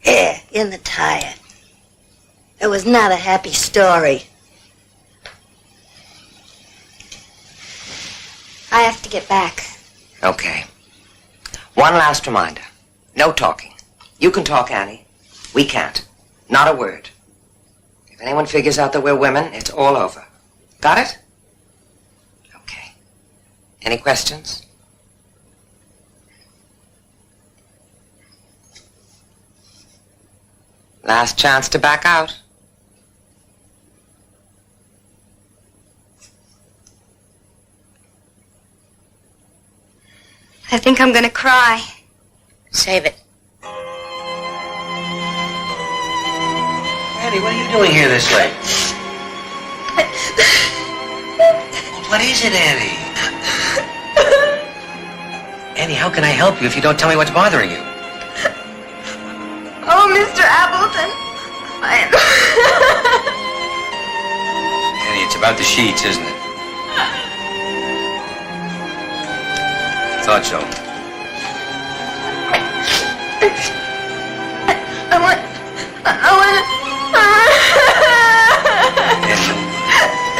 Speaker 9: Yeah, in the tire. It was not a happy story.
Speaker 4: I have to get back.
Speaker 1: Okay. One last reminder. No talking. You can talk, Annie. We can't. Not a word. If anyone figures out that we're women, it's all over. Got it? Okay. Any questions? Last chance to back out.
Speaker 4: I think I'm gonna cry.
Speaker 3: Save it.
Speaker 13: Annie, what are you doing here this late? What is it, Annie? Annie, how can I help you if you don't tell me what's bothering you?
Speaker 4: Oh, Mr. Appleton.
Speaker 13: Annie, it's about the sheets, isn't it? Thought so.
Speaker 4: I want...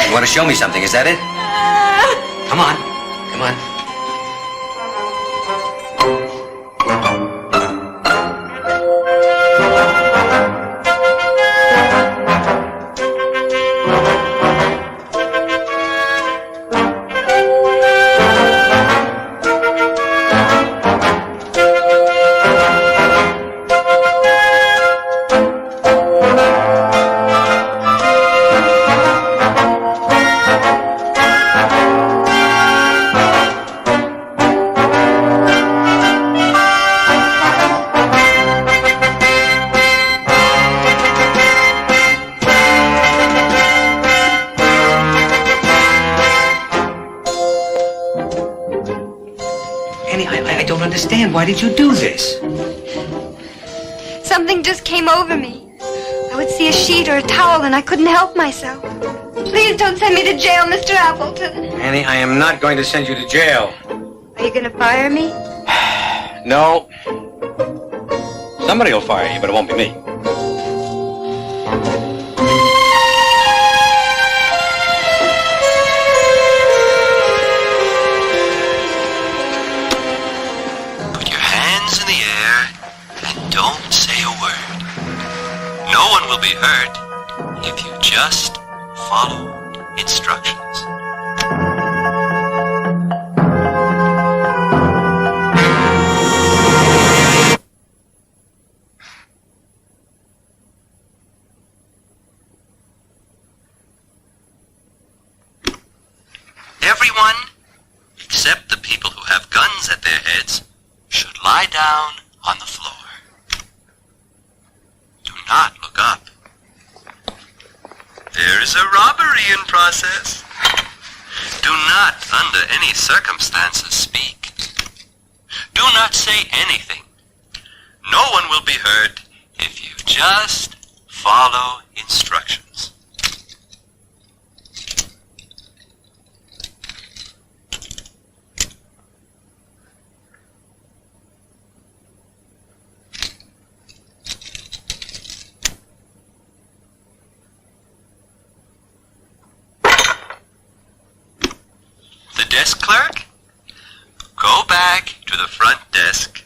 Speaker 13: You want to show me something, is that it? Come on. Come on. Why did you do this?
Speaker 4: Something just came over me. I would see a sheet or a towel and I couldn't help myself. Please don't send me to jail, Mr. Appleton.
Speaker 13: Annie, I am not going to send you to jail.
Speaker 4: Are you going to fire me?
Speaker 13: No. Somebody will fire you, but it won't be me.
Speaker 8: Don't say a word. No one will be hurt if you just follow instructions. Everyone, except the people who have guns at their heads, should lie down on the floor. Not look up. There is a robbery in process. Do not, under any circumstances, speak. Do not say anything. No one will be hurt if you just follow instructions. Desk clerk, go back to the front desk.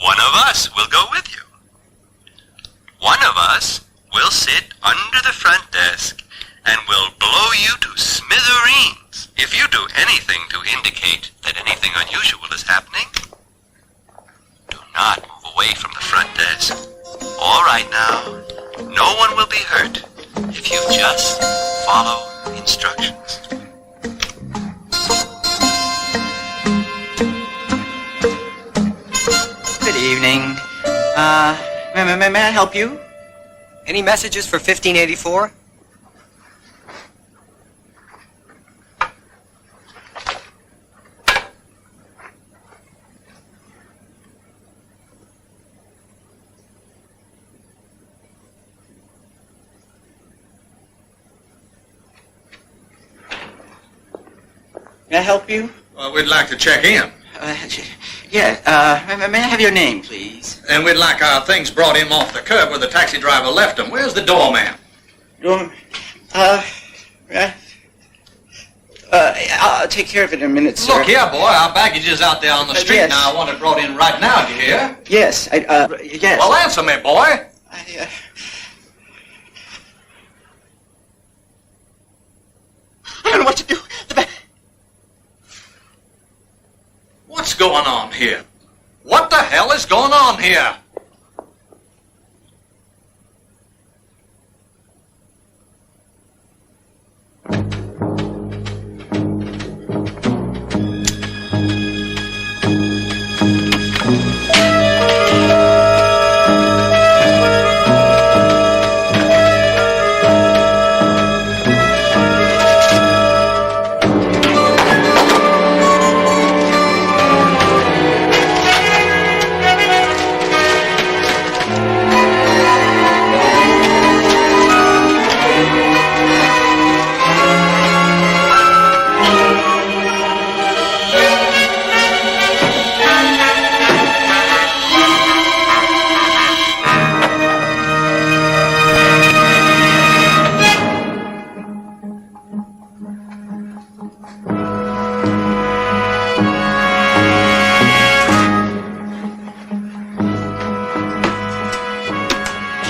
Speaker 8: One of us will go with you. One of us will sit under the front desk and will blow you to smithereens if you do anything to indicate that anything unusual is happening. Do not move away from the front desk. All right now, no one will be hurt if you just follow instructions.
Speaker 12: May I help you?
Speaker 7: Any messages for 1584?
Speaker 12: May I help you?
Speaker 10: We'd like to check in.
Speaker 12: May I have your name, please?
Speaker 10: And we'd like our things brought in off the curb where the taxi driver left them. Where's the doorman?
Speaker 12: I'll take care of it in a minute, sir.
Speaker 10: Look here, boy. Our baggage is out there on the street
Speaker 12: yes.
Speaker 10: now. I want it brought in right now. Do you hear?
Speaker 12: Yes, yes.
Speaker 10: Well, answer me, boy.
Speaker 12: I don't know what to do.
Speaker 10: What's going on here? What the hell is going on here?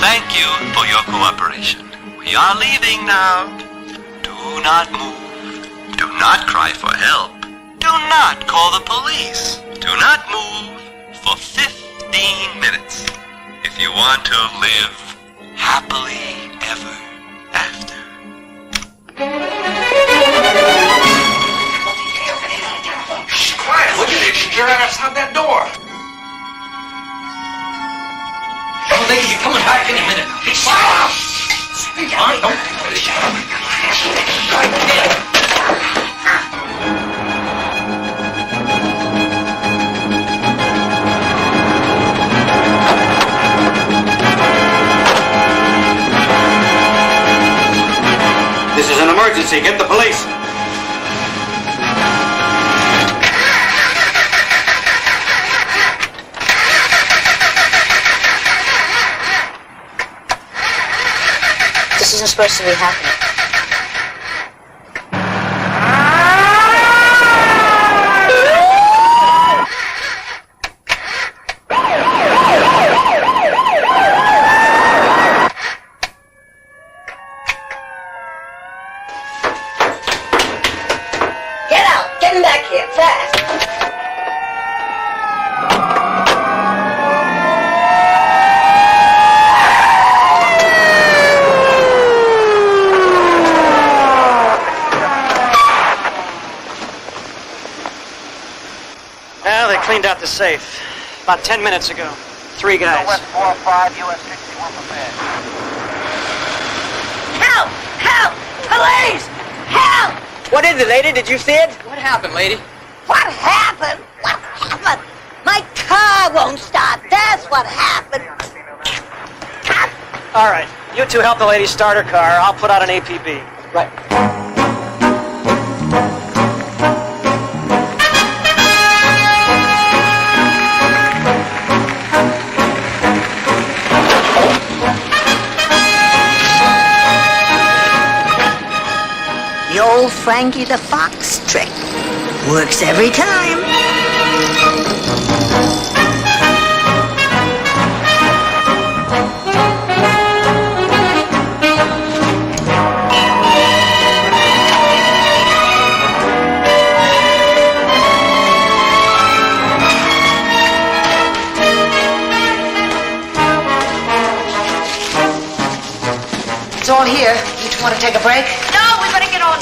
Speaker 14: Thank you for your cooperation. We are leaving now. Do not move. Do not cry for help. Do not call the police. Do not move for 15 minutes. If you want to live happily ever after.
Speaker 10: Shh, quiet. Look at it. She's right outside that door. Oh, they could be coming back any minute. Shut up!
Speaker 13: This is an emergency. Get the police.
Speaker 3: This isn't supposed to be happening.
Speaker 9: Get out! Get him back here, fast!
Speaker 15: Well, they cleaned out the safe. About 10 minutes ago. 3 guys.
Speaker 16: West 405, US 61 prepared.
Speaker 9: Help! Help! Police! Help!
Speaker 7: What is it, lady? Did you see it?
Speaker 15: What happened, lady?
Speaker 9: What happened? What happened? My car won't start. That's what happened.
Speaker 15: All right. You two help the lady start her car. I'll put out an APB.
Speaker 7: Right.
Speaker 9: The old Frankie the Fox trick. Works every time.
Speaker 1: It's all here. You two want to take a break?
Speaker 11: No, we better get on.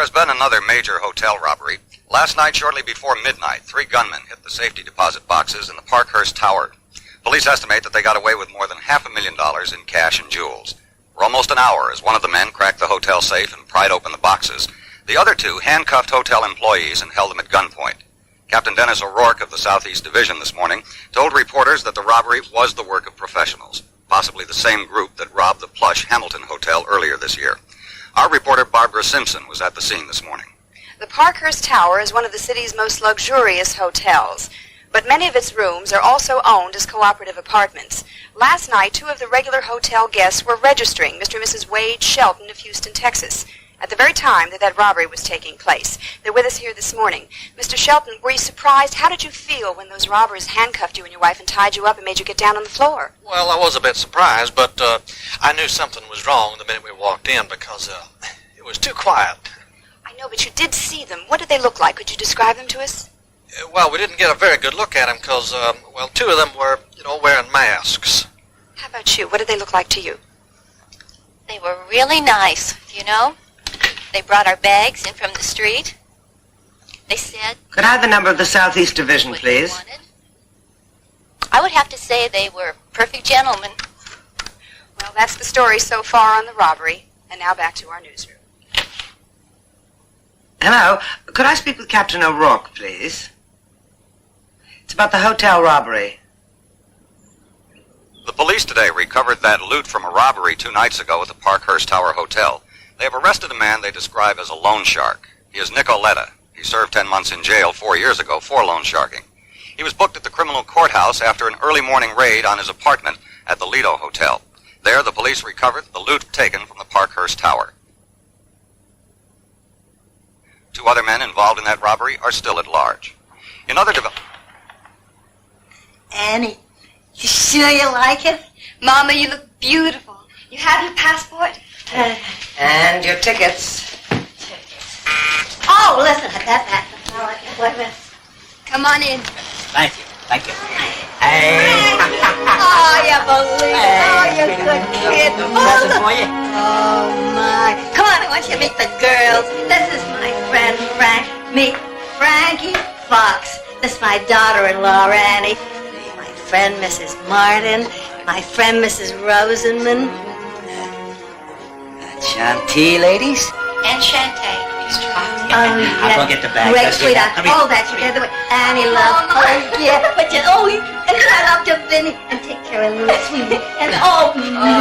Speaker 17: There's been another major hotel robbery. Last night, shortly before midnight, 3 gunmen hit the safety deposit boxes in the Parkhurst Tower. Police estimate that they got away with more than $500,000 in cash and jewels. For almost an hour, as one of the men cracked the hotel safe and pried open the boxes, the other 2 handcuffed hotel employees and held them at gunpoint. Captain Dennis O'Rourke of the Southeast Division this morning told reporters that the robbery was the work of professionals, possibly the same group that robbed the plush Hamilton Hotel earlier this year. Our reporter Barbara Simpson was at the scene this morning.
Speaker 18: The Parkhurst Tower is one of the city's most luxurious hotels, but many of its rooms are also owned as cooperative apartments. Last night, 2 of the regular hotel guests were registering Mr. and Mrs. Wade Shelton of Houston, Texas, at the very time that robbery was taking place. They're with us here this morning. Mr. Shelton, were you surprised? How did you feel when those robbers handcuffed you and your wife and tied you up and made you get down on the floor?
Speaker 10: Well, I was a bit surprised, but I knew something was wrong the minute we walked in because it was too quiet.
Speaker 18: I know, but you did see them. What did they look like? Could you describe them to us?
Speaker 10: Well, we didn't get a very good look at them because, 2 of them were, wearing masks.
Speaker 18: How about you? What did they look like to you?
Speaker 19: They were really nice, They brought our bags in from the street. They said...
Speaker 1: Could I have the number of the Southeast Division, please?
Speaker 19: I would have to say they were perfect gentlemen.
Speaker 18: Well, that's the story so far on the robbery. And now back to our newsroom.
Speaker 1: Hello. Could I speak with Captain O'Rourke, please? It's about the hotel robbery.
Speaker 17: The police today recovered that loot from a robbery 2 nights ago at the Parkhurst Tower Hotel. They have arrested a man they describe as a loan shark. He is Nicoletta. He served 10 months in jail 4 years ago for loan sharking. He was booked at the criminal courthouse after an early morning raid on his apartment at the Lido Hotel. There, the police recovered the loot taken from the Parkhurst Tower. 2 other men involved in that robbery are still at large. In other
Speaker 9: Annie, you sure you like it?
Speaker 4: Mama, you look beautiful. You have your passport?
Speaker 1: And your tickets.
Speaker 9: Oh, listen, that.
Speaker 4: Come on in.
Speaker 12: Thank you.
Speaker 9: Oh, you believe it. Oh, you're a good kid.
Speaker 12: Present for you.
Speaker 9: Oh, my. Come on, I want you to meet the girls. This is my friend, Frank. Meet Frankie Fox. This is my daughter-in-law, Annie. My friend, Mrs. Martin. My friend, Mrs. Rosenman.
Speaker 1: Chanty, ladies?
Speaker 19: And Shantae.
Speaker 9: Oh,
Speaker 12: I'll go get the bag.
Speaker 9: Great, sweetheart. Hold that together. Annie loves. Oh, yeah. But and I love to Vinny and take care of Lucy. And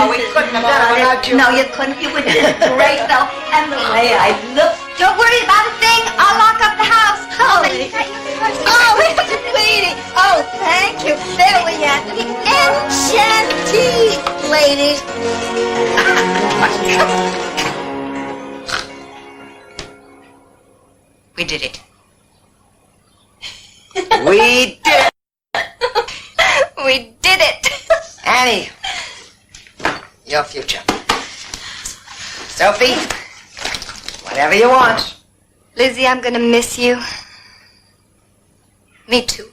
Speaker 1: we couldn't have done it without you.
Speaker 9: No, you couldn't. You were just great, though. And the way I look.
Speaker 4: Don't worry about a thing. I'll lock up the house.
Speaker 9: Holy. Sweetie. Oh, thank you. There we are. Enchanté, ladies.
Speaker 1: We did it. We did it.
Speaker 4: We did it.
Speaker 1: Annie, your future. Sophie, whatever you want.
Speaker 4: Lizzie, I'm going to miss you.
Speaker 19: Me too.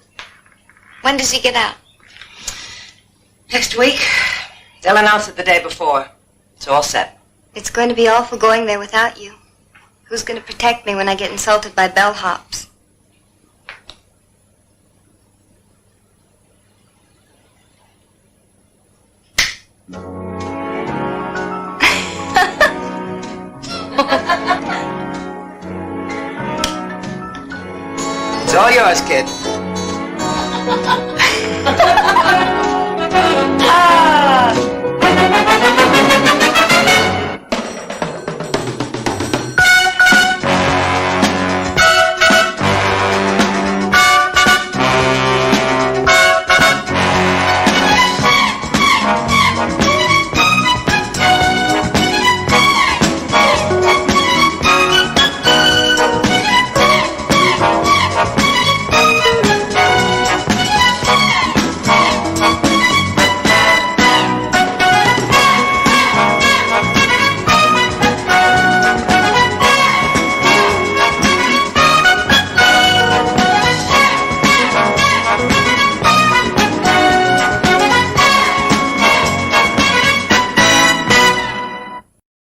Speaker 19: When does he get out?
Speaker 1: Next week. They'll announce it the day before. It's all set.
Speaker 4: It's going to be awful going there without you. Who's going to protect me when I get insulted by bellhops?
Speaker 1: It's all yours, kid.